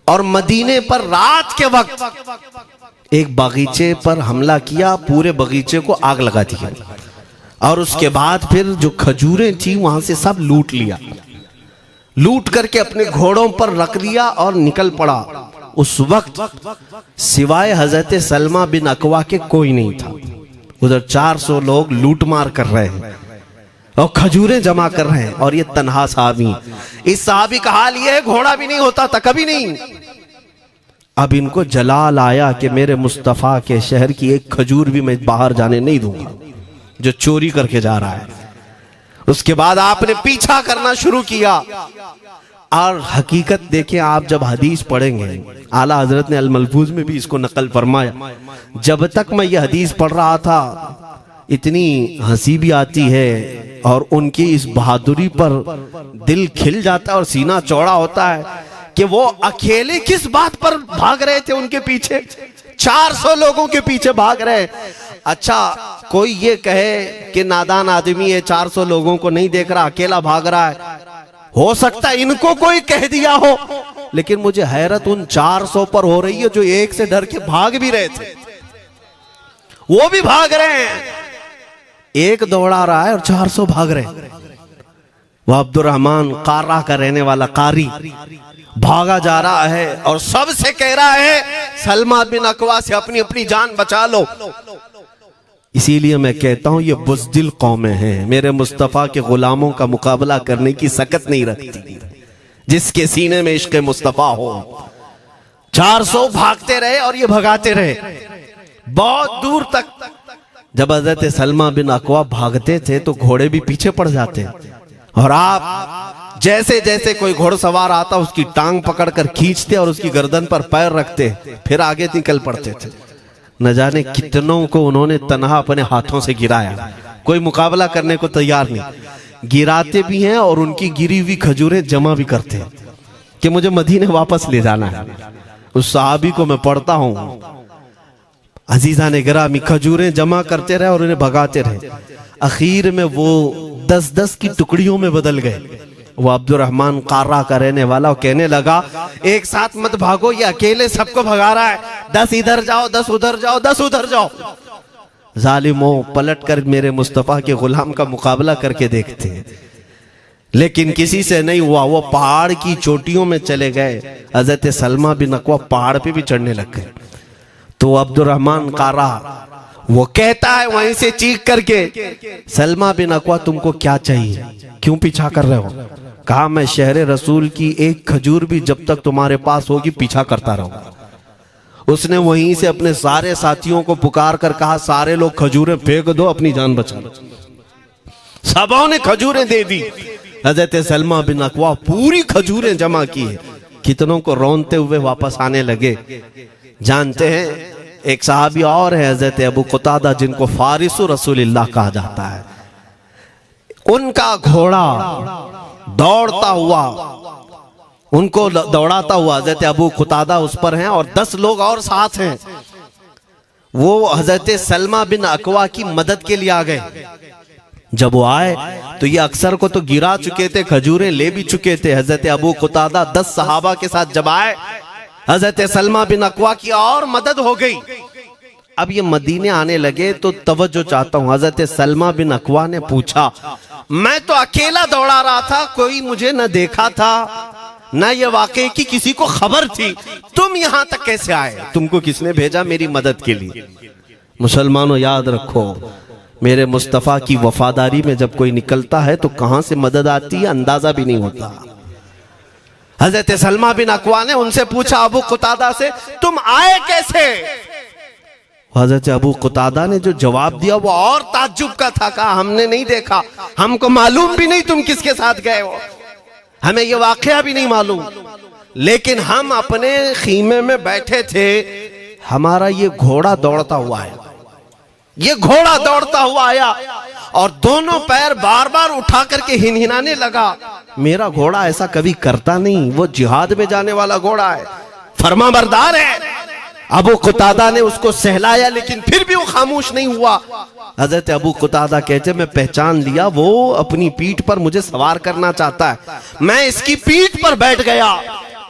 और मदीने पर रात के वक्त एक बगीचे पर हमला किया, पूरे बगीचे को आग लगा दिया। और उसके बाद फिर जो खजूरें थी वहां से सब लूट लिया, लूट करके अपने घोड़ों पर रख लिया और निकल पड़ा। उस वक्त सिवाय हजरत सलमा बिन अकवा के कोई नहीं था। उधर 400 लोग लूट मार कर रहे हैं और खजूरें जमा कर रहे हैं, और ये तन्हा साहबी। इस साहबी का हाल ये है, घोड़ा भी नहीं होता था कभी नहीं। अब इनको जलाल आया कि मेरे मुस्तफ़ा के शहर की एक खजूर भी मैं बाहर जाने नहीं दूंगा जो चोरी करके जा रहा है। उसके बाद आपने पीछा करना शुरू किया। और हकीकत देखें, आप जब हदीस पढ़ेंगे, आला हजरत ने अल मलफूज में भी इसको नकल फरमाया। जब तक मैं ये हदीस पढ़ रहा था, इतनी हंसी भी आती है और उनकी इस बहादुरी पर दिल खिल जाता है और सीना चौड़ा होता है कि वो अकेले किस बात पर भाग रहे थे। उनके पीछे 400 लोगों के पीछे भाग रहे। अच्छा, कोई ये कहे कि नादान आदमी है, 400 लोगों को नहीं देख रहा, अकेला भाग रहा है। हो सकता है इनको कोई कह दिया हो, लेकिन मुझे हैरत उन 400 पर हो रही है जो एक से डर के भाग भी रहे थे। वो भी भाग रहे हैं, एक दौड़ा रहा है और 400 भाग रहे हैं। वह अब्दुर्रहमान कार्रा का रहने वाला कारी भागा जा रहा है और सबसे कह रहा है, सलमा बिन अकवा से अपनी अपनी जान बचा लो। इसीलिए मैं कहता हूं ये बुज़दिल कौमें हैं, मेरे मुस्तफ़ा के गुलामों का मुकाबला करने की सकत नहीं रखती, जिसके सीने में इश्क़ मुस्तफ़ा हो। 400 भागते रहे और ये भगाते रहे बहुत दूर तक। जब हज़रत सलमा बिन अकवा भागते थे तो घोड़े भी पीछे पड़ जाते, और आप जैसे जैसे कोई घोड़सवार आता उसकी टांग पकड़कर खींचते और उसकी गर्दन पर पैर रखते, फिर आगे निकल पड़ते थे। न जाने कितनों को उन्होंने तन्हा अपने हाथों से गिराया, कोई मुकाबला करने को तैयार नहीं। गिराते भी हैं और उनकी गिरी हुई खजूरें जमा भी करते हैं कि मुझे मदीने वापस ले जाना है। उस सहाबी को मैं पढ़ता हूं, अजीजा ने गिरामी खजूरें जमा करते रहे और उन्हें भगाते रहे। आखिर में वो 10-10 की टुकड़ियों में बदल गए। वो अब्दुर्रहमान कार्रा का रहने वाला कहने लगा, एक साथ मत भागो, ये अकेले सबको भगा रहा है, 10 इधर जाओ, 10 उधर जाओ, 10 उधर जाओ। जालिमों, पलट कर मेरे मुस्तफ़ा के गुलाम का मुकाबला करके देखते हैं, लेकिन किसी से नहीं हुआ। वो पहाड़ की चोटियों में चले गए। हज़रत सलमा बिन अकवा पहाड़ पे भी चढ़ने लग गए। तो अब्दुर्रहमान कार्रा वो कहता है वहीं से चीख करके, सलमा बिन अकवा तुमको क्या चाहिए, क्यों पीछा कर रहे हो? कहा, मैं शहर रसूल की एक खजूर भी जब तक तुम्हारे पास होगी पीछा करता रहूंगा। उसने वहीं से अपने सारे साथियों को पुकार कर कहा, सारे लोग खजूरें फेंक दो, अपनी जान बचा लो। सबों ने खजूरें दे दी। हज़रत सलमा बिन अकवा पूरी खजूरें जमा की है, कितनों को रोनते हुए वापस आने लगे। जानते हैं, एक सहाबी और है हज़रत अबू क़तादा, जिनको फारिसु रसूलिल्लाह कहा जाता है। उनका घोड़ा दौड़ता हुआ, उनको दौड़ाता हुआ हजरत अबू कुतादा उस पर हैं और 10 लोग और साथ हैं। वो हजरत सलमा बिन अकवा की मदद के लिए आ गए। जब वो आए तो ये अक्सर को तो गिरा चुके थे, खजूरें ले भी चुके थे। हजरत अबू कुतादा 10 सहाबा के साथ जब आए, हजरत सलमा बिन अकवा की और मदद हो गई। अब ये मदीने आने लगे तो तवज्जो चाहता हूं। हजरत सलमा बिन अकवा ने पूछा, मैं तो अकेला दौड़ा रहा था, कोई मुझे न देखा था, न ये वाकई की किसी को खबर थी, तुम यहां तक कैसे आए? तुमको किसने भेजा मेरी मदद के लिए? मुसलमानों याद रखो, मेरे मुस्तफा की वफादारी में जब कोई निकलता है तो कहां से मदद आती है अंदाजा भी नहीं होता। हजरत सलमा बिन अकवा ने उनसे पूछा, अबू कुतादा से, तुम आए कैसे? हजरत अबू कुतादा ने जो जवाब दिया वो और ताज्जुब का था। कहा, हमने नहीं देखा, हमको मालूम भी नहीं तुम किसके साथ गए हो, हमें ये वाकया भी नहीं मालूम, लेकिन हम अपने खीमे में बैठे थे, हमारा ये घोड़ा दौड़ता हुआ है, ये घोड़ा दौड़ता हुआ आया और दोनों पैर बार बार उठा करके हिनहिनाने लगा। मेरा घोड़ा ऐसा कभी करता नहीं, वो जिहाद में जाने वाला घोड़ा है, फरमाबरदार है। अबू कुतादा ने उसको सहलाया, लेकिन फिर भी वो खामोश नहीं हुआ। हजरत अबू कुतादा कहते, मैं पहचान लिया, वो अपनी पीठ पर मुझे सवार करना चाहता है। मैं इसकी पीठ पर बैठ गया।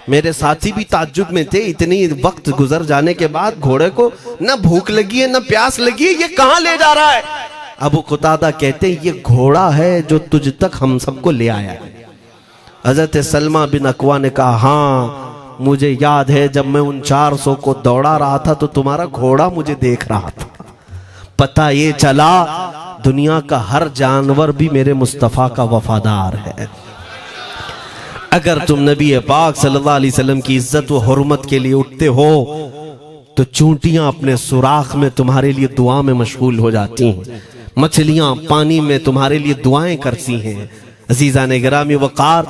मेरे साथी भी ताज्जुब में थे, इतनी वक्त गुजर जाने के बाद घोड़े को न भूख लगी है न प्यास लगी है, ये कहां ले जा रहा है? अबू कुतादा कहते, ये घोड़ा है जो तुझ तक हम सबको ले आया है। हजरत सलमा बिन अकवा ने कहा, हाँ मुझे याद है, जब मैं उन 400 को दौड़ा रहा था तो तुम्हारा घोड़ा मुझे देख रहा था। पता ये चला दुनिया का हर जानवर भी मेरे मुस्तफा का वफादार है। अगर तुम नबी पाक सल्लल्लाहु अलैहि वसल्लम की इज्जत व हुर्मत के लिए उठते हो तो चूंटियां अपने सुराख में तुम्हारे लिए दुआ में मशगूल हो जाती हैं, मछलियां पानी में तुम्हारे लिए दुआएं करती हैं। अजीज़ान गिरामी वक़ार,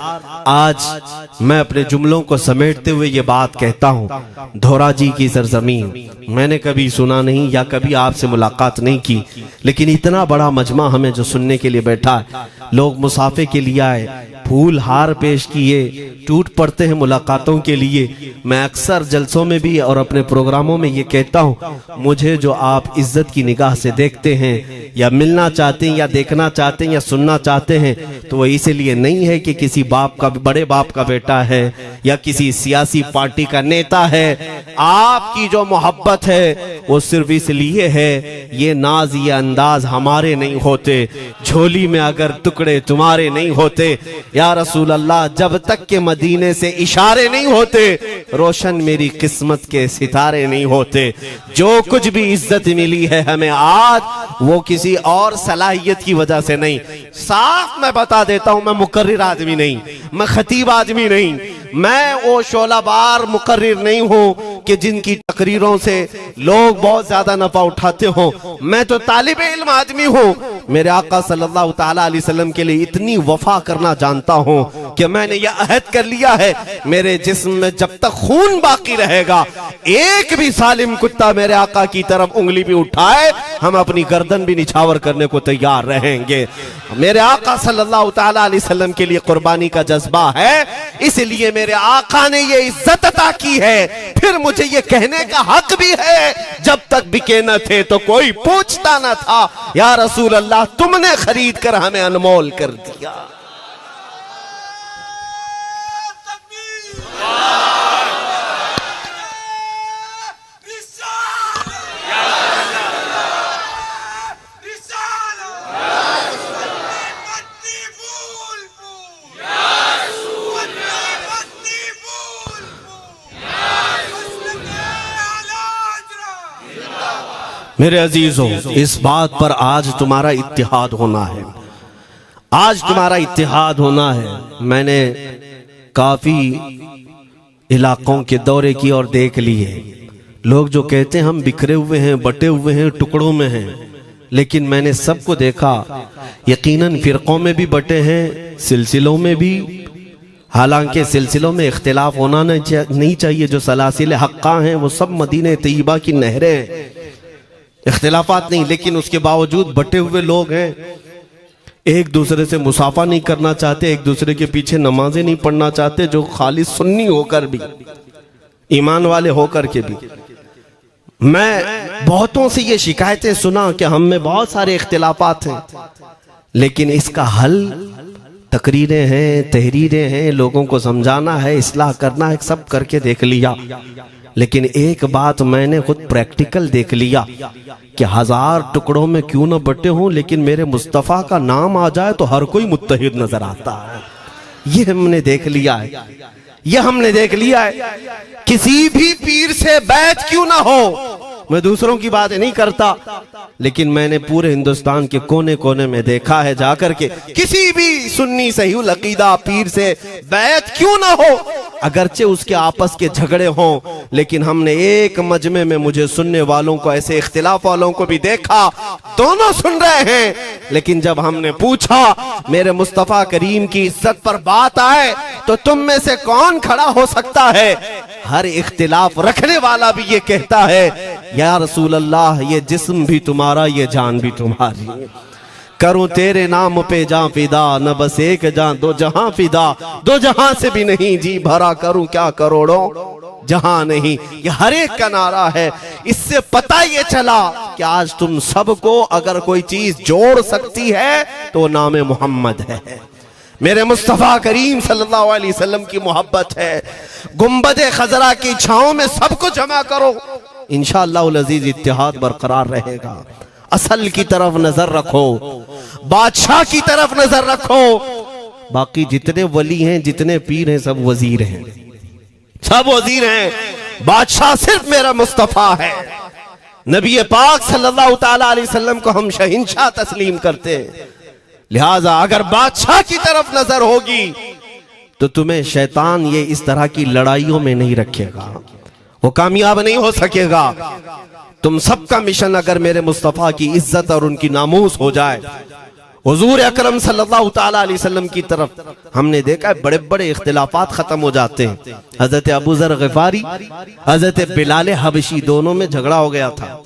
आज मैं अपने जुमलों को समेटते हुए ये बात कहता हूँ, धोराजी की सरजमीन मैंने कभी सुना नहीं या कभी आपसे मुलाकात नहीं की, लेकिन इतना बड़ा मजमा हमें जो सुनने के लिए बैठा है, लोग मुसाफे के लिए आए, फूल हार पेश किए, टूट पड़ते हैं मुलाकातों के लिए। मैं अक्सर जलसों में भी और अपने प्रोग्रामों में ये कहता हूँ, मुझे जो आप इज्जत की निगाह से देखते हैं या मिलना चाहते हैं या देखना चाहते हैं या सुनना चाहते हैं, तो वो इसलिए नहीं है कि किसी बाप का, बड़े बाप का बेटा है या किसी सियासी पार्टी का नेता है। आपकी जो मोहब्बत है वो सिर्फ इसलिए है, ये नाज ये अंदाज हमारे नहीं होते, झोली में अगर टुकड़े तुम्हारे नहीं होते, या रसूल अल्लाह, जब तक के मदीने से इशारे नहीं होते, रोशन मेरी किस्मत के सितारे नहीं होते। जो कुछ भी इज्जत मिली है हमें आज, वो किसी और सलाहियत की वजह से नहीं। साफ मैं बता देता हूं, मैं मुकर्रिर आदमी नहीं, मैं खतीब आदमी नहीं, मैं वो शोलाबार मुकर्रिर नहीं हूं कि जिनकी तकरीरों से लोग बहुत ज्यादा नफा उठाते हो। मैं तो तालिब इल्म आदमी हूं। मेरे आका सल्लल्लाहु ताला अलैहि वसल्लम के लिए इतनी वफा करना जानता हूं कि मैंने यह अहद कर लिया है, मेरे जिस्म में जब तक खून बाकी रहेगा, एक भी सालिम कुत्ता मेरे आका की तरफ उंगली भी उठाए, हम अपनी गर्दन भी निछावर करने को तैयार रहेंगे। मेरे आका सल्लल्लाहु ताला अलैहि वसल्लम के लिए कुर्बानी का जज्बा है, इसलिए मेरे आका ने ये इज्जत अता की है। फिर मुझे ये कहने का हक भी है, जब तक बिके न थे तो कोई पूछता न था, या रसूल अल्लाह तुमने खरीद कर हमें अनमोल कर दिया। मेरे अजीजों, इस बात पर आज तुम्हारा इत्तिहाद होना है, आज तुम्हारा इत्तिहाद होना है। मैंने काफी इलाकों के दौरे की और देख लिए, लोग जो कहते हैं हम बिखरे हुए हैं, बटे हुए हैं, टुकड़ों में हैं, लेकिन मैंने सबको देखा, यकीनन फिरकों में भी बटे हैं, सिलसिलों में भी। हालांकि सिलसिलों में इख्तिलाफ होना नहीं चाहिए, जो सलासिल हक्का हैं वो सब मदीने तैयबा की नहरें हैं, इख्तिलाफात नहीं, लेकिन उसके बावजूद बटे हुए लोग हैं। एक दूसरे से मुसाफा नहीं करना चाहते, एक दूसरे के पीछे नमाजें नहीं पढ़ना चाहते, जो खाली सुन्नी होकर भी, ईमान वाले होकर के भी। मैं बहुतों से ये शिकायतें सुना कि हम में बहुत सारे इख्तिलाफात हैं, लेकिन इसका हल तकरीरें हैं, तहरीरें हैं, लोगों को समझाना है, इस्लाह करना है, सब करके देख लिया। लेकिन एक बात मैंने खुद प्रैक्टिकल देख लिया कि 1000 टुकड़ों में क्यों ना बटे हों, लेकिन मेरे मुस्तफ़ा का नाम आ जाए तो हर कोई मुत्तहिद नजर आता है। ये हमने देख लिया है, ये हमने देख लिया है। किसी भी पीर से बैत क्यों ना हो, मैं दूसरों की बात नहीं करता, लेकिन मैंने पूरे हिंदुस्तान के कोने कोने में देखा है जाकर के, किसी भी सुन्नी सहीहुल अकीदा पीर से बैत क्यों ना हो, अगरचे उसके आपस के झगड़े हों, लेकिन हमने एक मजमे में मुझे सुनने वालों को, ऐसे इख्तिलाफ वालों को भी देखा, दोनों सुन रहे हैं, लेकिन जब हमने पूछा मेरे मुस्तफ़ा करीम की इज्जत पर बात आए तो तुम में से कौन खड़ा हो सकता है, हर इख्तिलाफ रखने वाला भी ये कहता है, या रसूल अल्लाह, ये जिस्म भी तुम्हारा, ये जान भी तुम्हारी, करूं तेरे नाम पे जां फिदा, न बस एक जां दो जहां फिदा, दो जहां से भी नहीं जी भरा, करूं क्या करोड़ों जहां नहीं। ये हर एक का नारा है। इससे पता ये चला कि आज तुम सबको अगर कोई चीज जोड़ सकती है तो नाम मोहम्मद है, मेरे मुस्तफ़ा करीम सल्लल्लाहु अलैहि वसल्लम की मोहब्बत है। गुंबदे खजरा की छांव में सबको जमा करो, इंशाअल्लाह अज़ीज इत्तिहाद बरकरार रहेगा। असल की तरफ नजर रखो, बादशाह की तरफ नजर रखो। बाकी जितने वली हैं, जितने पीर हैं, सब वजीर हैं, सब वजीर हैं। बादशाह सिर्फ मेरा मुस्तफ़ा है। नबी पाक सल्लल्लाहु ताला अलैहि वसल्लम को हम शहंशाह तस्लीम करते हैं। लिहाजा अगर बादशाह की तरफ नजर होगी तो तुम्हें शैतान ये इस तरह की लड़ाइयों में नहीं रखेगा, वो कामयाब नहीं हो सकेगा। तुम सबका मिशन अगर मेरे मुस्तफ़ा की इज्जत और उनकी नामूस हो जाए, हुजूर अकरम सल्लल्लाहु ताला अलैहि वसल्लम की तरफ हमने देखा है बड़े बड़े इख्तिलाफात खत्म हो जाते हैं। हजरत अबू ज़र ग़िफ़ारी, हजरत बिलाल हबशी, दोनों में झगड़ा हो गया था,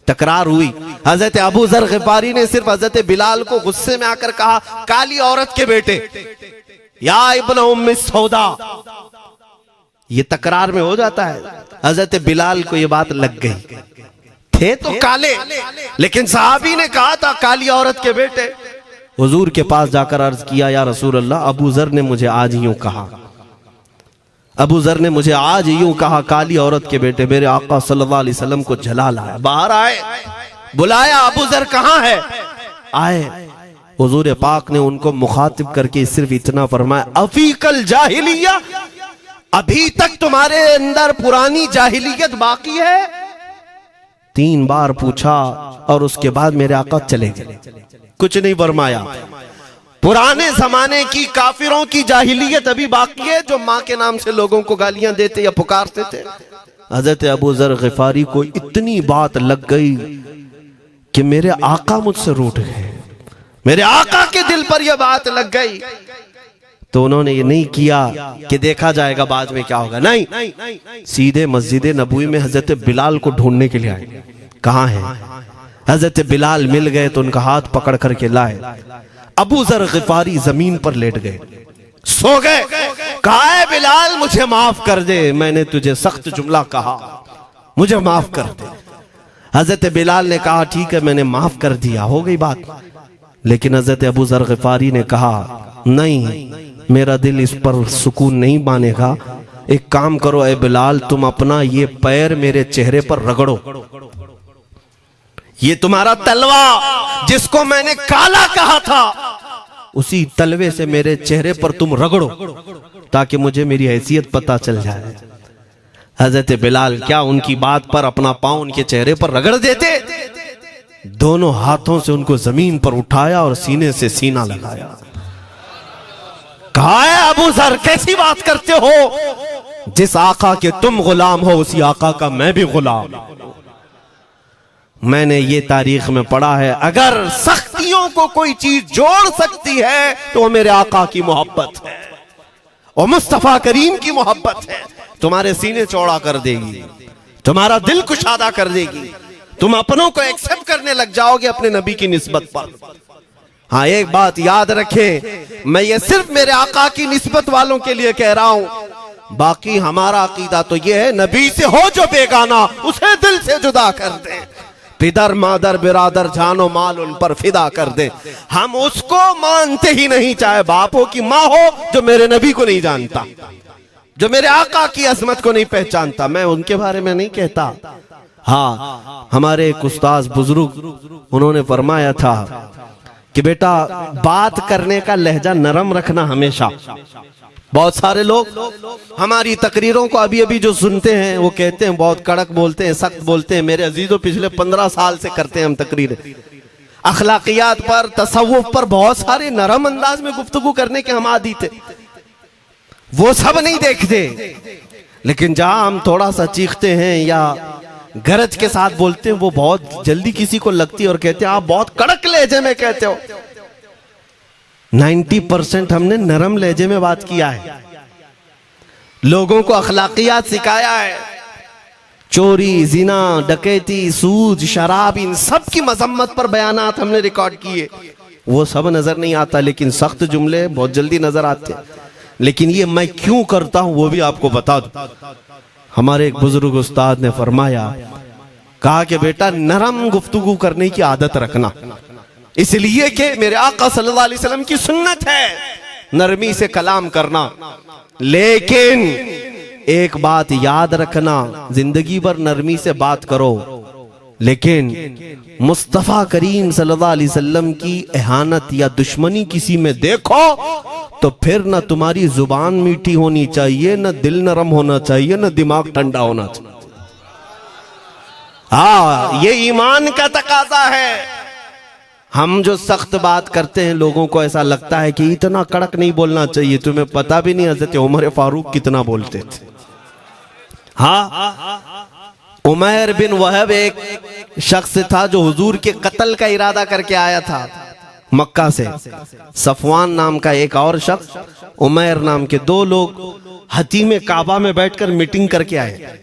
तकरार हुई। हजरत अबू ज़र ग़िफ़ारी ने सिर्फ हजरत बिलाल को गुस्से में आकर कहा, काली औरत के बेटे, या इब्न उम्मी सौदा। ये तकरार में हो जाता है। हजरत बिलाल को ये बात लग गई, थे तो काले, लेकिन सहाबी ने कहा था काली औरत के बेटे। हुजूर के पास जाकर अर्ज किया, या रसूल अल्लाह, अबू ज़र ने मुझे आज यूं कहा, अबू ज़र ने मुझे आज यूं कहा, काली औरत के बेटे। मेरे आका सल्लल्लाहु अलैहि वसल्लम को जला लाया, बाहर आए, बुलाया, अबू ज़र कहाँ है? आए। हुजूर पाक ने उनको मुखातिब करके सिर्फ इतना फरमाया, अफीकल जाहिलिया, अभी तक तुम्हारे अंदर पुरानी जाहिलियत बाकी है? 3 बार पूछा और उसके बाद मेरे आका चले गए, कुछ नहीं फरमाया। पुराने जमाने की काफिरों की जाहिलियत अभी बाकी है, जो माँ के नाम से लोगों को गालियां देते या पुकारते थे। हजरत अबू ज़र ग़िफ़ारी को इतनी बात लग गई कि मेरे आका मुझसे रूठ गए, मेरे आका के दिल पर यह बात लग गई। तो उन्होंने ये नहीं किया कि देखा जाएगा बाद में क्या होगा, नहीं, सीधे मस्जिद नबवी में हजरत बिलाल को ढूंढने के लिए आए। कहाँ है? हजरत बिलाल मिल गए तो उनका हाथ पकड़ करके लाए। अबू ज़र ग़िफ़ारी जमीन पर लेट गए, सो गए। कहा है बिलाल, मुझे माफ कर दे, मैंने तुझे सख्त जुमला कहा, मुझे माफ कर दे। हजरत बिलाल ने कहा, ठीक है, मैंने माफ कर दिया, हो गई बात। लेकिन हजरत अबू ज़र ग़िफ़ारी ने कहा, नहीं, मेरा दिल इस पर सुकून नहीं मानेगा। एक काम करो ए बिलाल, तुम अपना ये पैर मेरे चेहरे पर रगड़ो, ये तुम्हारा तलवा जिसको मैंने काला कहा था, उसी तलवे से मेरे चेहरे पर तुम रगड़ो, ताकि मुझे मेरी हैसियत पता चल जाए। हजरत बिलाल क्या उनकी बात पर अपना पांव उनके चेहरे पर रगड़ देते? दोनों हाथों से उनको जमीन पर उठाया और सीने से सीना लगाया। कहा है अबू ज़र, कैसी बात करते हो? जिस आका के तुम गुलाम हो, उसी आका का मैं भी गुलाम। मैंने ये तारीख में पढ़ा है, अगर सख्तियों को कोई चीज जोड़ सकती है तो वो मेरे आका की मोहब्बत है और मुस्तफा करीम की मोहब्बत है। तुम्हारे सीने चौड़ा कर देगी, तुम्हारा दिल कुशादा कर देगी, तुम अपनों को एक्सेप्ट करने लग जाओगे अपने नबी की निस्बत पर। हाँ, एक बात याद रखें, मैं ये सिर्फ मेरे आका की निस्बत वालों के लिए कह रहा हूं, बाकी हमारा अकीदा तो ये है, नबी से हो जो बेगाना उसे दिल से जुदा कर दे, पिदर मादर बिरादर जानो माल उन पर फिदा कर दे। हम उसको मानते ही नहीं, चाहे बापों की माँ हो जो मेरे नबी को नहीं जानता, जो मेरे आका की अजमत को नहीं पहचानता, मैं उनके बारे में नहीं कहता। हाँ, हमारे एक उस्ताद बुजुर्ग उन्होंने फरमाया था कि बेटा बात करने का लहजा नरम रखना हमेशा। बहुत सारे लोग हमारी तकरीरों को अभी अभी जो सुनते हैं वो कहते हैं बहुत कड़क बोलते हैं, सख्त बोलते हैं। मेरे अजीजों, पिछले 15 साल से करते हैं हम तकरीरें, अखलाकियात पर, तसव्वुफ पर बहुत सारे नरम अंदाज में गुफ्तगू करने के हम आदी थे। वो सब नहीं देखते, लेकिन जहां हम थोड़ा सा चीखते हैं या गरज के साथ बोलते हैं, वो बहुत जल्दी किसी को लगती है और कहते हैं आप बहुत कड़क लहजे में कहते हो। 90% हमने नरम लहजे में बात किया है, लोगों को अखलाकियात सिखाया है। चोरी, जिना, डकैती, सूद, शराब, इन सब की मजम्मत पर बयानात हमने रिकॉर्ड किए। वो सब नजर नहीं आता, लेकिन सख्त जुमले बहुत जल्दी नजर आते हैं। लेकिन ये मैं क्यों करता हूं वो भी आपको बता दूं। हमारे एक बुजुर्ग उस्ताद ने फरमाया, कहा कि बेटा नरम गुफ्तगू करने की आदत रखना, इसलिए कि मेरे आका सल्लल्लाहु अलैहि वसल्लम की सुन्नत है नरमी से कलाम करना। लेकिन एक बात याद रखना, जिंदगी भर नरमी से बात करो, लेकिन मुस्तफा करीम सल्लल्लाहु अलैहि वसल्लम की एहानत या दुश्मनी किसी में देखो तो फिर न तुम्हारी जुबान मीठी होनी चाहिए, न दिल नरम होना चाहिए, न दिमाग ठंडा होना चाहिए। हाँ, ये ईमान का तकाजा है। हम जो सख्त बात करते हैं, लोगों को ऐसा लगता है कि इतना कड़क नहीं बोलना चाहिए। तुम्हें पता भी नहीं हज़रत उमर फारूक कितना बोलते थे। हाँ, उमैर बिन वहब एक शख्स था जो हुजूर के कत्ल का इरादा करके आया था मक्का से। सफवान नाम का एक और शख्स, उमैर नाम के 2 लोग हतीम काबा में बैठकर मीटिंग करके आए,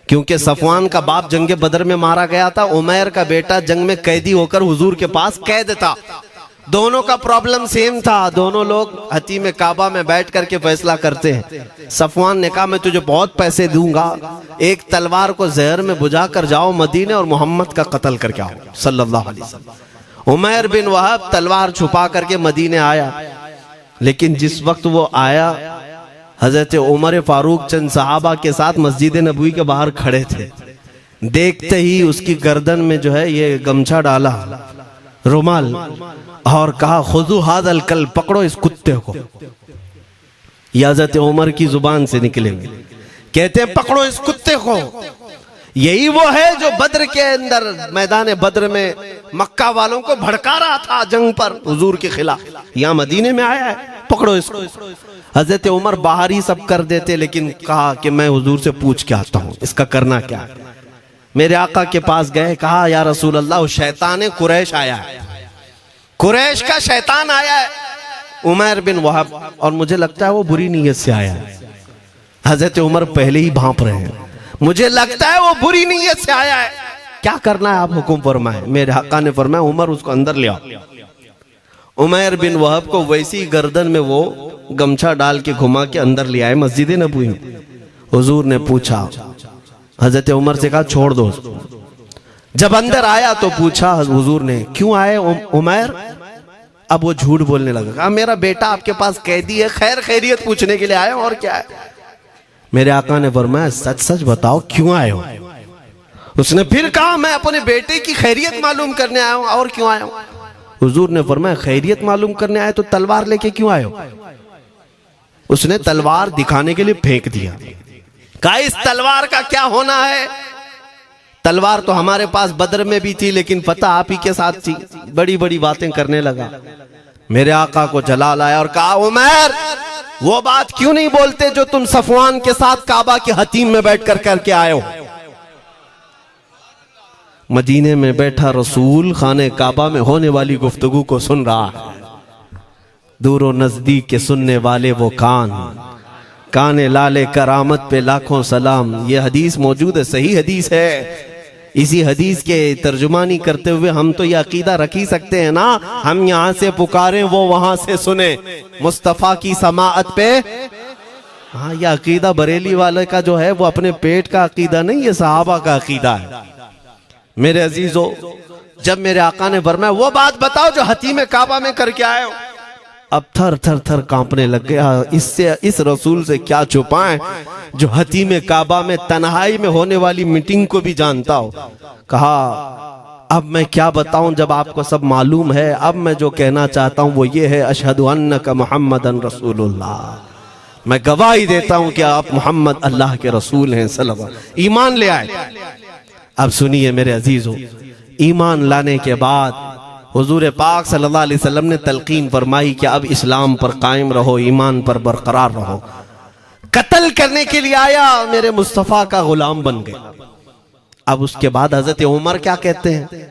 क्योंकि सफवान का बाप जंग बदर में मारा गया था, उमैर का बेटा जंग में कैदी होकर हुजूर के पास कैद था। दोनों का प्रॉब्लम सेम था। दोनों लोग हतीम काबा में बैठ करके फैसला करते हैं। सफवान ने कहा मैं तुझे बहुत पैसे दूंगा, एक तलवार को जहर में बुझा कर जाओ मदीने और मोहम्मद का कत्ल करके आओ सल्लल्लाहु अलैहि वसल्लम। उमैर बिन वहब तलवार छुपा करके मदीने आया, लेकिन जिस वक्त वो आया, हजरत उमर फारूक चंद सहाबा के साथ मस्जिद नबवी के बाहर खड़े थे। देखते ही उसकी गर्दन में जो है ये गमछा डाला, रुमाल, और कहा खुजू हादल कल, पकड़ो इस कुत्ते को। ये हजरत उमर की जुबान से निकलेंगे, कहते हैं पकड़ो इस कुत्ते को। यही वो है जो बद्र के अंदर, मैदान बद्र में मक्का वालों को भड़का रहा था जंग पर हुजूर के खिलाफ। यहाँ मदीने में आया है, पकड़ो इसको। हजरत उमर बाहर ही सब कर देते, लेकिन कहा कि मैं हुजूर से पूछ के आता हूँ इसका करना क्या है। मेरे आका के पास गए, कहा या रसूल अल्लाह, शैतान कुरैश आया है, कुरैश का शैतान आया है, उमैर बिन वहब, और मुझे लगता है वो बुरी नीयत से आया है। हजरत उमर पहले ही भांप रहे हैं, मुझे लगता है वो बुरी नीयत से आया है, क्या करना है आप हुक्म फरमाए। मेरे आका ने फरमाया उमर उसको अंदर ले आओ। उमैर बिन वहब को वैसी गर्दन में वो गमछा डाल के घुमा के अंदर ले आए मस्जिद नबवी में। हुजूर ने पूछा, हजरत उमर से कहा छोड़ दो। जब अंदर आया तो पूछा हुजूर ने, क्यों आए उमैर? अब वो झूठ बोलने लगा, कहा मेरा बेटा आपके पास कैदी है, खैर खैरियत पूछने के लिए आया, और क्या है। मेरे आका ने फरमाया सच सच बताओ क्यों आए हो। उसने फिर कहा मैं अपने बेटे की खैरियत मालूम करने आया हूं, और क्यों आया हूं। हुजूर ने फरमाया खैरियत मालूम करने आए तो तलवार लेके क्यों आए हो। उसने तलवार दिखाने के लिए फेंक दिया, कहा इस तलवार का क्या होना है। तलवार तो हमारे पास बद्र में भी थी, लेकिन पता आप ही के साथ थी। बड़ी बड़ी बातें करने लगा। मेरे आका को जलाल आया और कहा उमैर वो बात क्यों नहीं बोलते जो तुम सफवान के साथ काबा के हतीम में बैठकर करके आए हो। मदीने में बैठा रसूल खाने काबा में होने वाली गुफ्तगू को सुन रहा है। दूर और नजदीक के सुनने वाले वो काने लाले करामत पे लाखों सलाम। ये हदीस मौजूद है, सही हदीस है। इसी हदीस के तर्जुमानी करते हुए हम तो ये अकीदा रख ही सकते हैं ना, हम यहाँ से पुकारें वो वहां से सुने, मुस्तफा की समाअत पे। हाँ, ये अकीदा बरेली वाले का जो है वो अपने पेट का अकीदा नहीं, ये सहाबा का अकीदा है। मेरे अजीजों, जब मेरे आका ने फरमाया वो बात बताओ जो हतीम काबा में करके आए हो, अब थर थर थर कांपने लग गया। इससे इस रसूल से क्या छुपाएं जो हतीम काबा में तन्हाई में होने वाली मीटिंग को भी जानता हो। कहा अब मैं क्या बताऊं जब आपको सब मालूम है। अब मैं जो कहना चाहता हूं वो ये है, अशहदु अन्नका मुहम्मदन रसूलुल्लाह, मैं गवाही देता हूं कि आप मोहम्मद अल्लाह के रसूल हैं सल्लल्लाहु अलैहि वसल्लम। ईमान ले आए। अब सुनिए मेरे अजीजों, ईमान लाने के बाद हुजूर पाक सल्लल्लाहु अलैहि वसल्लम ने तलकीन फरमाई कि अब इस्लाम पर कायम रहो, ईमान पर बरकरार रहो। कत्ल करने के लिए आया, मेरे मुस्तफा का गुलाम बन गए। अब उसके बाद हजरत उमर क्या कहते हैं,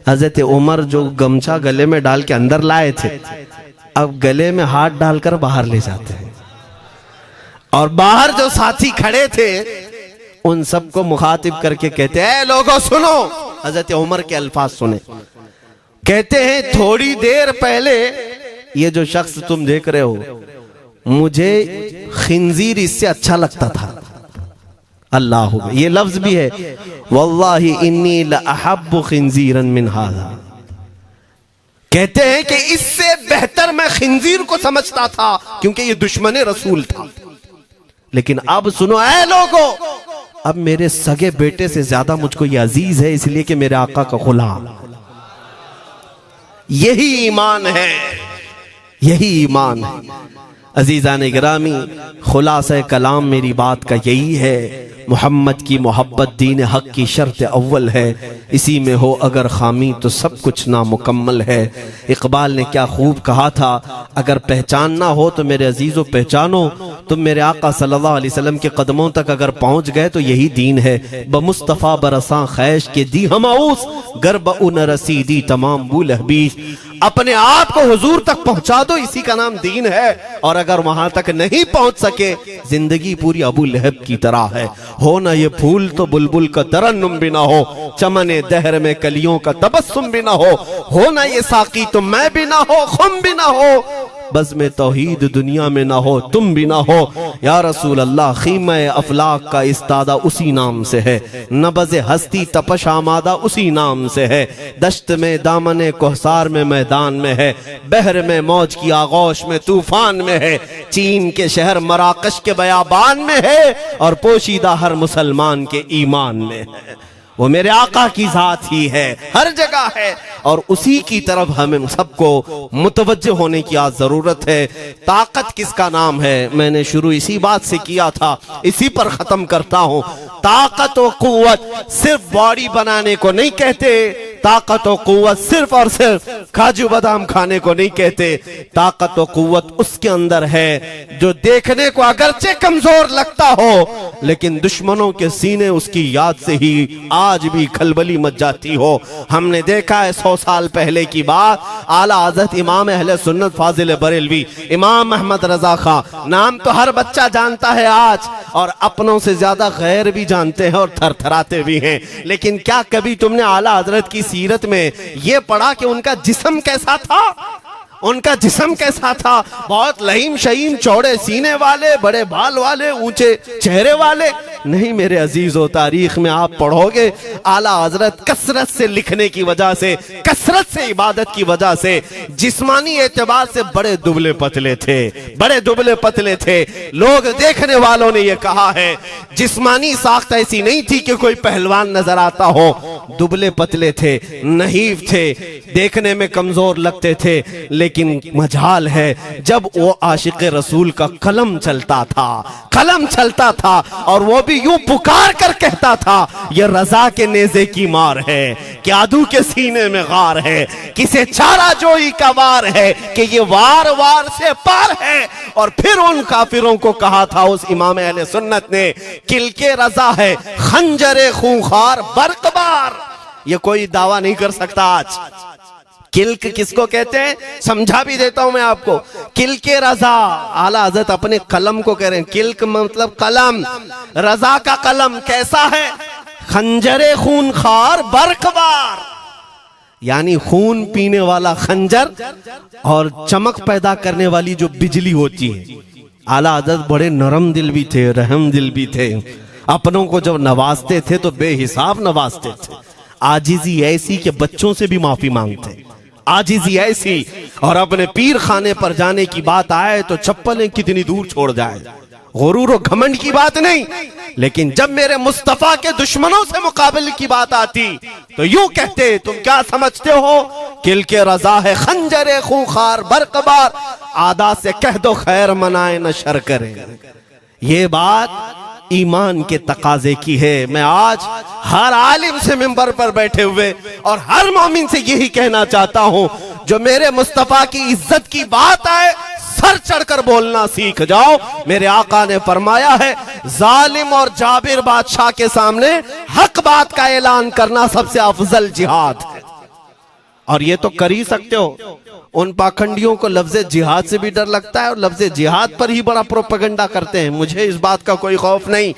हजरत उमर जो गमछा गले में डाल के अंदर लाए थे, अब गले में हाथ डालकर बाहर ले जाते हैं। और बाहर जो साथी खड़े थे उन सबको मुखातिब करके कहते हैं, लोगों सुनो। हजरत उमर के अल्फाज सुने, कहते हैं थोड़ी देर पहले ये जो शख्स तुम देख रहे हो, मुझे खिंजीर इससे अच्छा लगता था। अल्लाह, ये लफ्ज भी है, वल्लाही इन्नी लअहब्बु खिंजीरन मिन हाज़ा। कहते हैं कि इससे बेहतर मैं खिंजीर को समझता था क्योंकि ये दुश्मन रसूल था। लेकिन अब सुनो ऐ लोगों, अब मेरे सगे बेटे से ज्यादा मुझको ये अजीज है, इसलिए कि मेरे आका का गुलाम। यही ईमान है, यही ईमान है। अजीजान गिरामी, खुलासा कलाम मेरी बात का यही है, मोहम्मद की मोहब्बत दीन हक की शर्त अव्वल है। इसी में हो अगर खामी तो सब कुछ नामुकम्मल है। इकबाल ने क्या खूब कहा था, अगर पहचानना हो तो मेरे अजीजों पहचानो, तुम मेरे आका सल्लल्लाहु अलैहि वसल्लम के कदमों तक अगर पहुंच गए तो यही दीन है। बमुस्तफ़ा बरसा खैश के दी हमाउस, गर्ब उन रसीदी तमाम बुल हबीस। अपने आप को हुजूर तक पहुंचा दो, इसी का नाम दीन है। और अगर वहां तक नहीं पहुंच सके, जिंदगी पूरी अबू लहब की तरह है। हो ना ये फूल तो बुलबुल का तरन्नुम भी ना हो, चमने दहर में कलियों का तबस्सुम भी ना हो ना ये साकी तो मैं भी ना हो, खुम भी ना हो, बस में तौहीद दुनिया में ना हो, तुम भी ना हो। या रसूल अल्लाह, खीमा अफलाक का इस्तादा उसी नाम से है, नबज़ हस्ती तपश आमादा उसी नाम से है। दश्त में दामने कोहसार में मैदान में है, बहर में मौज की आगोश में तूफान में है, चीन के शहर मराकश के बयाबान में है, और पोशीदा हर मुसलमान के ईमान में है। वो मेरे आका की जात ही है, हर जगह है, और उसी की तरफ हमें सबको मुतवज्जे होने की आज जरूरत है। ताकत किसका नाम है, मैंने शुरू इसी बात से किया था, इसी पर खत्म करता हूं। ताकत और कुव्वत सिर्फ बॉडी बनाने को नहीं कहते, ताकत और कुव्वत सिर्फ और सिर्फ काजू बादाम खाने को नहीं कहते। ताकत और कुव्वत उसके अंदर है जो देखने को अगरचे कमजोर लगता हो, लेकिन दुश्मनों के सीने उसकी याद से ही आज भी खलबली मच जाती हो। हमने देखा है 100 साल पहले की बात, आला हज़रत इमाम अहले सुन्नत फाजिल बरेलवी इमाम अहमद रजा खां, नाम तो हर बच्चा जानता है आज, और अपनों से ज्यादा गैर भी जानते हैं और थरथराते भी हैं। लेकिन क्या कभी तुमने आला हजरत की सीरत में यह पढ़ा कि उनका जिस्म कैसा था? उनका जिस्म कैसा था? बहुत लहीम शहीम, चौड़े सीने वाले, बड़े बाल वाले, ऊंचे चेहरे वाले? नहीं मेरे अजीजों, तारीख में आप पढ़ोगे आला हजरत कसरत से लिखने की वजह से, कसरत से इबादत की वजह से, जिस्मानी एतबार से बड़े दुबले पतले थे, बड़े दुबले पतले थे। लोग देखने वालों ने यह कहा है, जिस्मानी साख्त ऐसी नहीं थी कि कोई पहलवान नजर आता हो, दुबले पतले थे, नहीफ थे, देखने में कमजोर लगते थे। लेकिन मजाल है जब वो आशिक रसूल का कलम चलता था, कलम चलता था, और वो भी यूं पुकार कर कहता था, ये रजा के नेज़े की मार है, क्यादू के सीने में गार है, किसे चारा जोई का वार है, कि ये वार वार से पार है। और फिर उन काफिरों को कहा था उस इमाम अहले सुन्नत ने, किल के रजा है खंजरे खूंखार बरकबार। ये कोई दावा नहीं कर सकता आज। किल्क किसको कहते हैं समझा भी देता हूं मैं आपको। किल के रजा, आला हज़रत अपने कलम को कह रहे हैं, किल्क मतलब कलम, रजा का कलम कैसा है? खंजरे खून खार बरकबार, यानी खून पीने वाला खंजर और चमक पैदा करने वाली जो बिजली होती है। आला हज़रत बड़े नरम दिल भी थे, रहम दिल भी थे। अपनों को जब नवाजते थे तो बेहिसाब नवाजते थे। आजिजी ऐसी कि बच्चों से भी माफी मांगते, आजिजी ऐसी। और अपने पीर खाने पर जाने की बात आए तो चप्पलें कितनी दूर छोड़ जाए। गुरूर और घमंड की बात नहीं, लेकिन जब मेरे मुस्तफा के दुश्मनों से मुकाबले की बात आती तो यूं कहते, तुम क्या समझते हो किल के रजा है खंजरे खूंखार बरकबार, आदा से कह दो खैर मनाए न शर करे। ये बात ईमान के तकाजे की है। मैं आज हर आलिम से मिंबर पर बैठे हुए और हर मोमिन से यही कहना चाहता हूं, जो मेरे मुस्तफा की इज्जत की बात आए सर चढ़कर बोलना सीख जाओ। मेरे आका ने फरमाया है, जालिम और जाबिर बादशाह के सामने हक बात का ऐलान करना सबसे अफजल जिहाद है। और ये तो कर ही सकते हो। उन पाखंडियों को लफ्ज़े जिहाद से भी डर लगता है और लफ्ज़े जिहाद पर ही बड़ा प्रोपेगेंडा करते हैं। मुझे इस बात का कोई खौफ नहीं।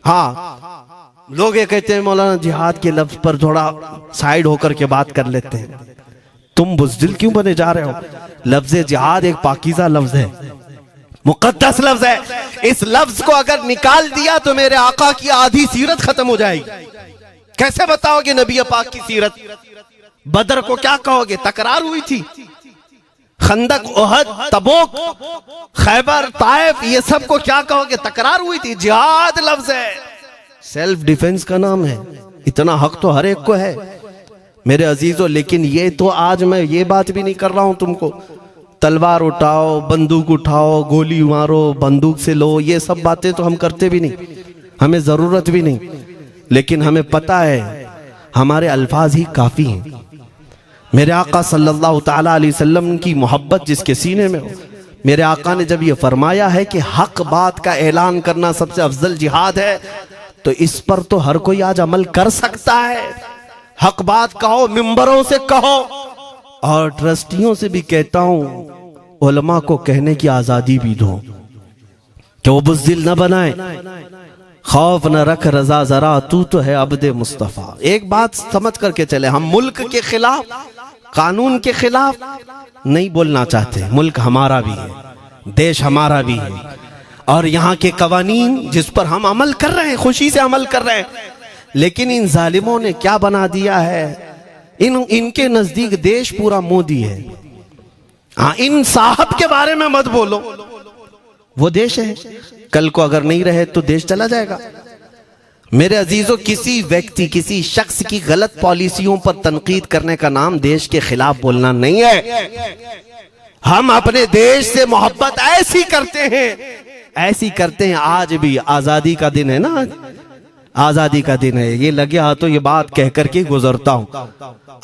हाँ, लोग ये कहते हैं मौलाना जिहाद के लफ्ज पर थोड़ा साइड होकर के बात कर लेते हैं। तुम बुज़दिल क्यों बने जा रहे हो? लफ्ज़े जिहाद एक पाकीज़ा लफ्ज है, मुकद्दस लफ्ज है। इस लफ्ज को अगर निकाल दिया तो मेरे आका की आधी सीरत खत्म हो जाएगी। कैसे बताओगे नबी पाक की सीरत? बदर को क्या कहोगे? तकरार हुई थी। खंदक, ओहद, तबूक, खैबर, ताइफ, ये सब को क्या कहोगे? तकरार हुई थी। जिहाद लफ्ज है, सेल्फ डिफेंस का नाम है। इतना हक तो हर एक को है मेरे अजीजों। लेकिन ये तो आज मैं ये बात भी नहीं कर रहा हूं तुमको तलवार उठाओ, बंदूक उठाओ, गोली मारो, बंदूक से लो, ये सब बातें तो हम करते भी नहीं, हमें जरूरत भी नहीं। लेकिन हमें पता है हमारे अल्फाज ही काफी हैं। मेरे आका सल्लल्लाहु ताला अलैहि वसल्लम की मोहब्बत जिसके सीने में हो, मेरे आका ने जब ये फरमाया है कि हक बात का ऐलान करना सबसे अफजल जिहाद है, तो इस पर तो हर कोई आज अमल कर सकता है। हक बात कहो, मिंबरों से कहो, और ट्रस्टियों से भी कहता हूं उलमा को कहने की आजादी भी दो कि वो बुज़दिल न बनाए। खौफ न रख रजा जरा, तू तो है अब्दे मुस्तफा। एक बात समझ करके चले, हम मुल्क के खिलाफ, कानून के खिलाफ नहीं बोलना चाहते। मुल्क हमारा भी है, देश हमारा भी है, और यहाँ के कवानीन जिस पर हम अमल कर रहे हैं, खुशी से अमल कर रहे हैं। लेकिन इन जालिमों ने क्या बना दिया है, इनके नजदीक देश पूरा मोदी है। हाँ, इन साहब के बारे में मत बोलो, वो देश है। कल को अगर नहीं रहे तो देश चला जाएगा। मेरे अजीजों, किसी व्यक्ति, किसी शख्स की गलत पॉलिसियों पर तनकीद करने का नाम देश के खिलाफ बोलना नहीं है। हम अपने देश से मोहब्बत ऐसी करते हैं, ऐसी करते हैं। आज भी आजादी का दिन है ना, आजादी का दिन है। ये लगे हाथों ये बात कह करके गुजरता हूं।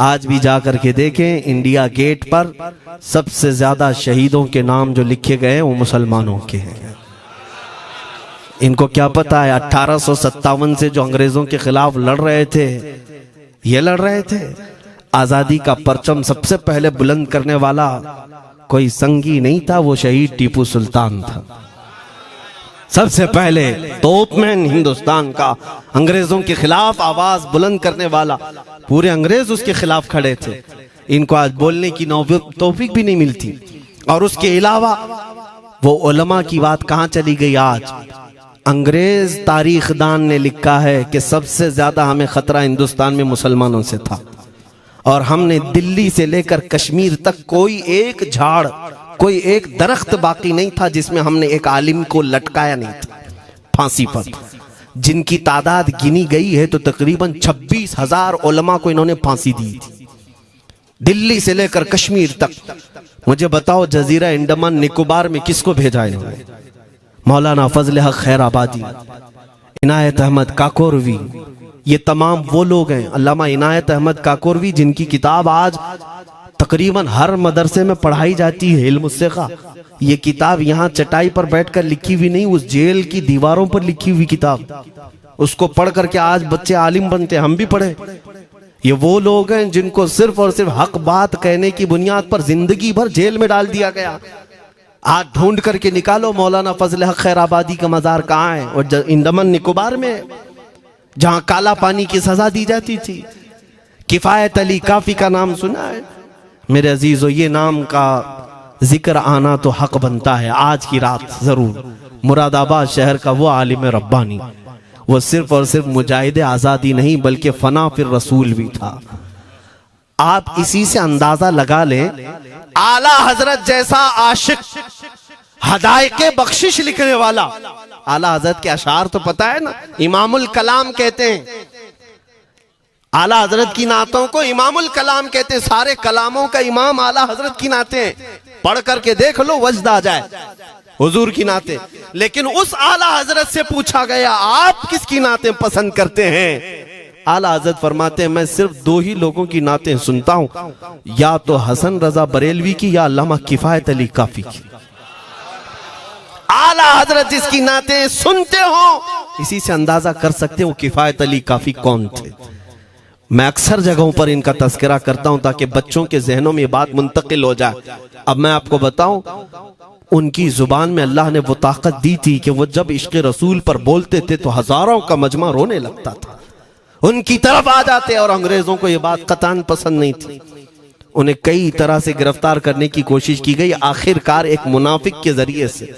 आज भी जा करके देखें, इंडिया गेट पर सबसे ज्यादा शहीदों के नाम जो लिखे गए हैं वो मुसलमानों के हैं। इनको क्या पता है 1857 से जो अंग्रेजों के खिलाफ लड़ रहे थे, ये लड़ रहे थे। आजादी का परचम सबसे पहले बुलंद करने वाला कोई संगी नहीं था, वो शहीद टीपू सुल्तान था। सबसे पहले तोपमैन हिंदुस्तान का, अंग्रेजों के खिलाफ आवाज बुलंद करने वाला। पूरे अंग्रेज उसके खिलाफ खड़े थे। इनको आज बोलने की तौफीक भी नहीं मिलती। और उसके अलावा वो उलमा की बात कहां चली गई आज? अंग्रेज तारीखदान ने लिखा है कि सबसे ज्यादा हमें खतरा हिंदुस्तान में मुसलमानों से था, और हमने दिल्ली से लेकर कश्मीर तक कोई एक झाड़, कोई एक दरख्त बाकी नहीं था जिसमें हमने एक आलिम को लटकाया नहीं था फांसी पर। जिनकी तादाद गिनी गई है तो तकरीबन 26,000 उलमा को इन्होंने फांसी दी थी, दिल्ली से लेकर कश्मीर तक। मुझे बताओ, जजीरा अंडमान निकोबार में किसको भेजा इन्होंने? मौलाना फजल हक खैराबादी, इनायत अहमद काकोरवी, ये तमाम वो लोग हैं। अल्लामा इनायत अहमद काकोरवी, जिनकी किताब आज तकरीबन हर मदरसे में पढ़ाई जाती है, इल्म उस्सिक़ा। ये किताब यहाँ चटाई पर बैठकर लिखी हुई नहीं, उस जेल की दीवारों पर लिखी हुई किताब। उसको पढ़ करके आज बच्चे आलिम बनते, हम भी पढ़े। ये वो लोग हैं जिनको सिर्फ और सिर्फ हक बात कहने की बुनियाद पर जिंदगी भर जेल में डाल दिया गया। आज ढूंढ करके निकालो मौलाना फजल हक खैराबादी का मजार कहाँ है, और अंडमान निकोबार में। जहां काला पानी की सजा दी जाती थी। किफायत अली काफी का नाम सुना है मेरे अजीजों? ये नाम का जिक्र आना तो हक बनता है आज की रात जरूर। मुरादाबाद शहर का वो आलिम रब्बानी, वो सिर्फ और सिर्फ मुजाहिद आजादी नहीं बल्कि फना फिर रसूल भी था। आप इसी से अंदाजा लगा लें, आला हजरत जैसा आशिक, हदायके बख्शिश लिखने वाला। आला हजरत के अशार तो पता है ना, इमामुल कलाम कहते हैं। आला हजरत की नातों को इमामुल कलाम कहते हैं। सारे कलामों का इमाम आला हजरत की नाते हैं। पढ़ करके देख लो, वजद आ जाए हुजूर की नाते। लेकिन उस आला हजरत से पूछा गया, आप किसकी नाते पसंद करते हैं? आला हजरत फरमाते हैं, मैं सिर्फ दो ही लोगों की नाते सुनता हूं, या तो हसन रजा बरेलवी की या अल्लामा किफायत अली काफी की। आला हजरत जिसकी नाते सुनते हो, इसी से अंदाजा कर सकते हो किफायत अली काफी कौन थे। मैं अक्सर जगहों पर इनका तस्करा करता हूं ताकि बच्चों के जहनों में ये बात मुंतकिल हो जाए। अब मैं आपको बताऊं, उनकी जुबान में अल्लाह ने वो ताकत दी थी कि वो जब इश्क रसूल पर बोलते थे तो हजारों का मजमा रोने लगता था, उनकी तरफ आ जाते। और अंग्रेजों को ये बात कतान पसंद नहीं थी। उन्हें कई तरह से गिरफ्तार करने की कोशिश की गई। आखिरकार एक मुनाफिक के जरिए से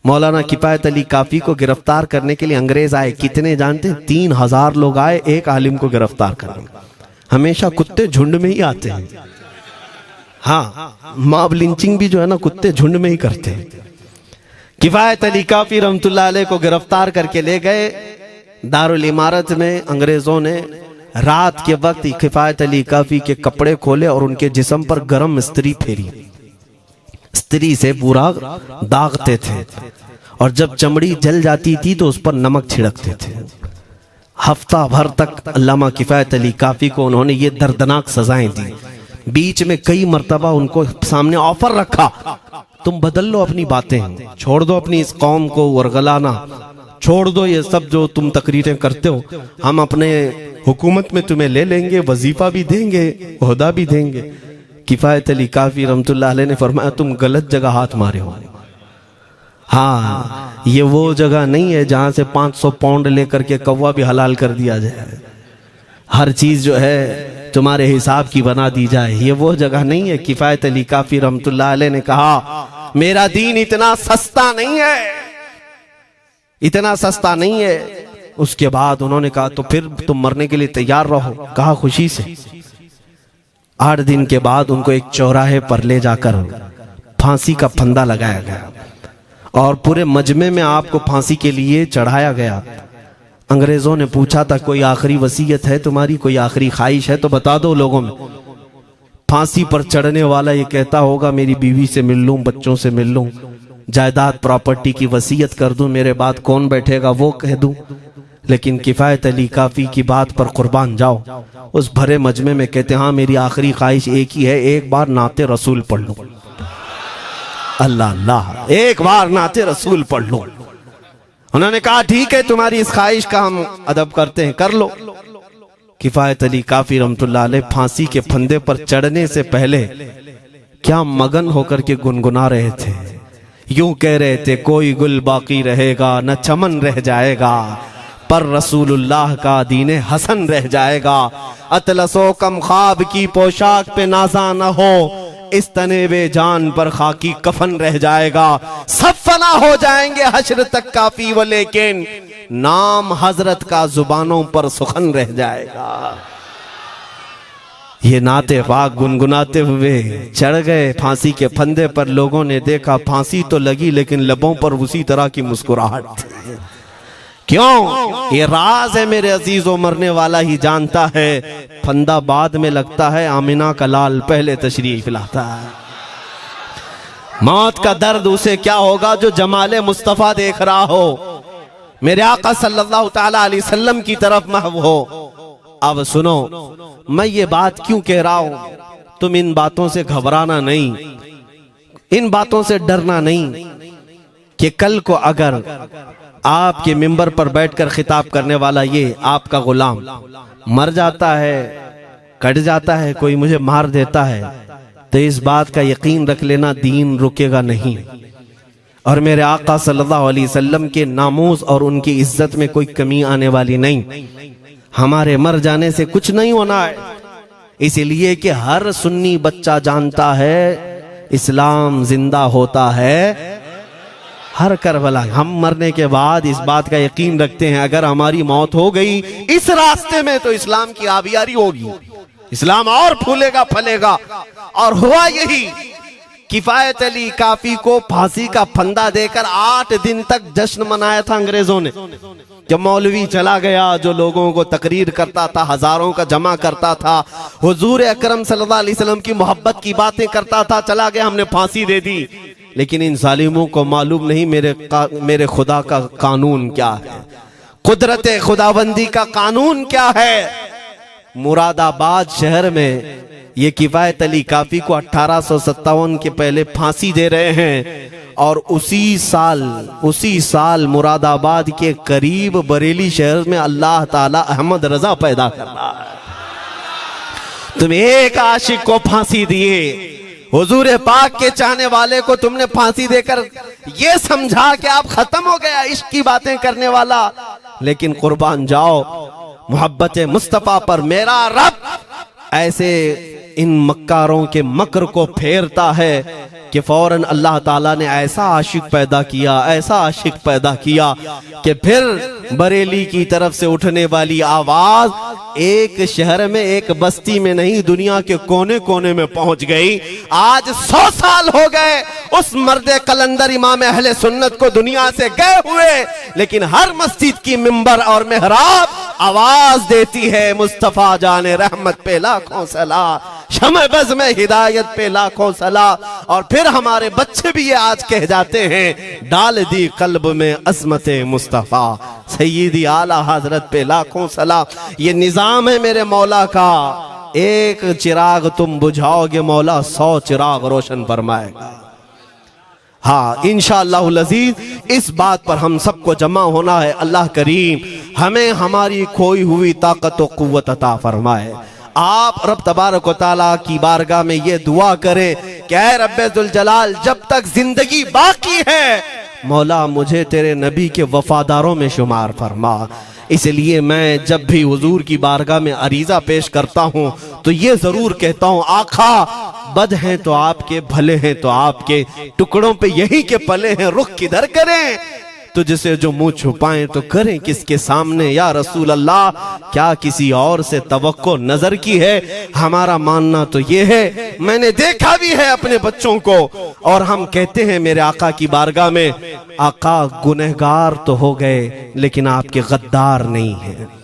मौलाना किफायत अली काफी को गिरफ्तार करने के लिए अंग्रेज आए। कितने जानते हैं? 3000 लोग आए एक आलिम को गिरफ्तार करने। हमेशा कुत्ते झुंड में ही आते हैं। हाँ, मॉब लिंचिंग भी जो है ना, कुत्ते झुंड में ही करते हैं। किफायत अली काफी रहमतुल्लाह अलैह को गिरफ्तार करके ले गए दारुल इमारत में। अंग्रेजों ने रात के वक्त किफायत अली काफी के कपड़े खोले और उनके जिस्म पर गर्म स्त्री फेरी। स्त्री से पूरा दागते थे और जब चमड़ी जल जाती थी तो उस पर नमक छिड़कते थे। हफ्ता भर तक अल्लामा किफायत अली काफी को उन्होंने ये दर्दनाक सजाएं दी। बीच में कई मर्तबा उनको सामने ऑफर रखा, तुम बदल लो अपनी बातें, छोड़ दो अपनी इस कौम को वरगलाना, छोड़ दो ये सब जो तुम तकरीरें करते हो, हम अपने हुकूमत में तुम्हें ले लेंगे, वजीफा भी देंगे, ओहदा भी देंगे। किफायत अली काफी रहमतुल्लाह अलैह ने फरमाया, तुम गलत जगह हाथ मारे हो। हाँ, ये वो जगह नहीं है जहां से 500 पाउंड लेकर के कौवा भी हलाल कर दिया जाए, हर चीज जो है तुम्हारे हिसाब की बना दी जाए। ये वो जगह नहीं है। किफायत अली काफी रहमतुल्लाह अलैह ने कहा, मेरा दीन इतना सस्ता नहीं है, इतना सस्ता नहीं है। उसके बाद उन्होंने कहा, तो फिर तुम मरने के लिए तैयार रहो। कहा, खुशी से। 8 दिन के बाद उनको एक चौराहे पर ले जाकर फांसी का फंदा लगाया गया और पूरे मजमे में आपको फांसी के लिए चढ़ाया गया। अंग्रेजों ने पूछा था, कोई आखिरी वसीयत है तुम्हारी, कोई आखिरी ख्वाहिश है तो बता दो लोगों में। फांसी पर चढ़ने वाला ये कहता होगा, मेरी बीवी से मिल लूं, बच्चों से मिल लूं, जायदाद प्रॉपर्टी की वसीयत कर दूं, मेरे बाद कौन बैठेगा वो कह दूं। लेकिन किफायत अली काफी की बात पर कुर्बान जाओ। उस भरे मजमे में कहते, हाँ मेरी आखिरी ख्वाहिश एक ही है, एक बार नाते रसूल पढ़ लूं। अल्लाह अल्लाह, एक बार नाते रसूल पढ़ लूं। उन्होंने कहा, ठीक है, तुम्हारी इस ख्वाहिश का हम अदब करते हैं, कर लो। किफायत अली काफी रहमतुल्लाह अलैह फांसी के फंदे पर चढ़ने से पहले क्या मगन होकर के गुनगुना रहे थे। यूं कह रहे थे, कोई गुल बाकी रहेगा न चमन रह जाएगा, पर रसूलुल्लाह का दीने हसन रह जाएगा। अतलसो कम ख्वाब की पोशाक पे नाजा न हो, इस तने बे जान पर खाकी कफन रह जाएगा। सब फना हो जाएंगे हश्र तक काफी, वो लेकिन नाम हजरत का जुबानों पर सुखन रह जाएगा। ये नाते पाक गुनगुनाते हुए चढ़ गए फांसी के फंदे पर। लोगों ने देखा फांसी तो लगी लेकिन लबों पर उसी तरह की मुस्कुराहट थी। क्यों? ये राज है मेरे अजीजों, मरने वाला ही जानता है। फंदा बाद में लगता है, आमिना का लाल पहले तशरीफ लाता है। मौत का दर्द उसे क्या होगा जो जमाले मुस्तफा देख रहा हो, मेरे आका सल्लल्लाहु ताला अलैहि वसल्लम की तरफ महव हो। अब सुनो, मैं ये बात क्यों कह रहा हूं, तुम इन बातों से घबराना नहीं, इन बातों से डरना नहीं कि कल को अगर आपके मिंबर पर बैठकर खिताब करने वाला ये आपका गुलाम मर जाता है, कट जाता है, कोई मुझे मार देता है, तो इस बात का यकीन रख लेना, दीन रुकेगा नहीं। और मेरे आका सल्लल्लाहु अलैहि वसल्लम के नामूस और उनकी इज्जत में कोई कमी आने वाली नहीं। हमारे मर जाने से कुछ नहीं होना है, इसलिए कि हर सुन्नी बच्चा जानता है इस्लाम जिंदा होता है हर करबला। हम मरने के बाद इस बात का यकीन रखते हैं, अगर हमारी मौत हो गई इस रास्ते में तो इस्लाम की आबियारी होगी, इस्लाम और फूलेगा फलेगा। और हुआ यही, किफायत अली काफी को फांसी का फंदा देकर 8 दिन तक जश्न मनाया था अंग्रेजों ने। जब मौलवी चला गया जो लोगों को तकरीर करता था, हजारों का जमा करता था, हुजूर अकरम सल्लल्लाहु अलैहि वसल्लम की मोहब्बत की बातें करता था, चला गया, हमने फांसी दे दी। लेकिन इन जालिमों को मालूम नहीं मेरे खुदा का कानून क्या है, कुदरत खुदाबंदी का कानून क्या है। मुरादाबाद शहर में ये किफायत अली काफी को 1857 के पहले फांसी दे रहे हैं, और उसी साल मुरादाबाद के करीब बरेली शहर में अल्लाह ताला अहमद रजा पैदा कर रहा है। तुम एक आशिक को फांसी दिए, हुजूर पाक के चाहने वाले को तुमने फांसी देकर ये समझा कि आप खत्म हो गया इश्क की बातें करने वाला। लेकिन कुर्बान जाओ मोहब्बत मुस्तफा पर, मेरा रब ऐसे इन मक्कारों के मकर को फेरता है कि फौरन अल्लाह ताला ने ऐसा आशिक पैदा किया कि फिर बरेली की तरफ से उठने वाली आवाज एक शहर में, एक बस्ती में नहीं, दुनिया के कोने कोने में पहुंच गई। आज 100 साल हो गए उस मर्दे कलंदर इमाम अहले सुन्नत को दुनिया से गए हुए, लेकिन हर मस्जिद की मिंबर और मेहराब आवाज देती है मुस्तफा जाने रहमत पे लाखों सला, शमे बज़ में हिदायत पे लाखों सला। और फिर हमारे बच्चे भी ये आज कह जाते हैं, डाल दी कल्ब में अज़मत मुस्तफा, सय्यदी आला हजरत पे लाखों सला। ये निजाम है मेरे मौला का, एक चिराग तुम बुझाओगे मौला 100 चिराग रोशन फरमाएगा। हाँ, इंशाअल्लाहुल अज़ीज़ इस बात पर हम सबको जमा होना है। अल्लाह करीम हमें हमारी खोई हुई ताकत व कुव्वत अता फरमाए। आप रब तबारक व तआला की बारगाह में ये दुआ करें कि ऐ रब्बे जुल जलाल, जब तक जिंदगी बाकी है मौला मुझे तेरे नबी के वफादारों में शुमार फरमा। इसलिए मैं जब भी हुजूर की बारगाह में अरीजा पेश करता हूँ तो ये जरूर कहता हूँ, आका बद हैं तो आपके, भले हैं तो आपके, टुकड़ों पे यही के पले हैं, रुख किधर करें तुझसे जो मुंह छुपाएं तो करें किसके सामने। या रसूल अल्लाह, क्या किसी और से तवक्को नजर की है? हमारा मानना तो ये है, मैंने देखा भी है अपने बच्चों को, और हम कहते हैं मेरे आका की बारगाह में, आका गुनहगार तो हो गए लेकिन आपके गद्दार नहीं है,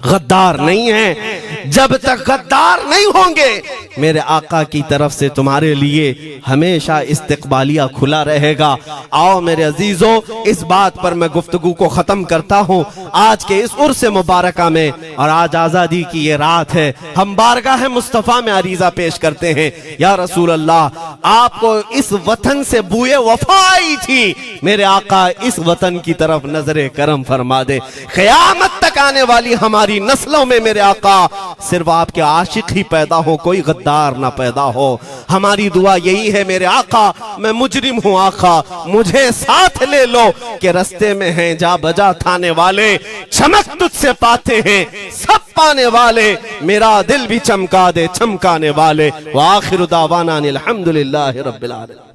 गद्दार नहीं है। जब तक गद्दार नहीं होंगे मेरे आका की तरफ से तुम्हारे लिए हमेशा इस्तकबालिया खुला रहेगा। आओ मेरे अजीजों, इस बात पर मैं गुफ्तगू को खत्म करता हूँ। आज के इस उर्स मुबारका में, और आज आजादी की ये रात है, हम बारगाह मुस्तफा में अरीजा पेश करते हैं, या रसूल अल्लाह, आपको इस वतन से बूए वफा आई थी, मेरे आका इस वतन की तरफ नजरे करम फरमा दे। क़यामत तक आने वाली हमारी नस्लों में मेरे आका सिर्फ आपके आशिक ही पैदा हो, कोई गद्दार ना पैदा हो। हमारी दुआ यही है मेरे आका, मैं मुजरिम हूँ आका, मुझे साथ ले लो कि रस्ते में हैं जा बजा थाने वाले, चमक तुझसे पाते हैं सब पाने वाले, मेरा दिल भी चमका दे चमकाने वाले। व आखिरु दावाना अनिल हम्दुलिल्लाहि रब्बिल आलमीन।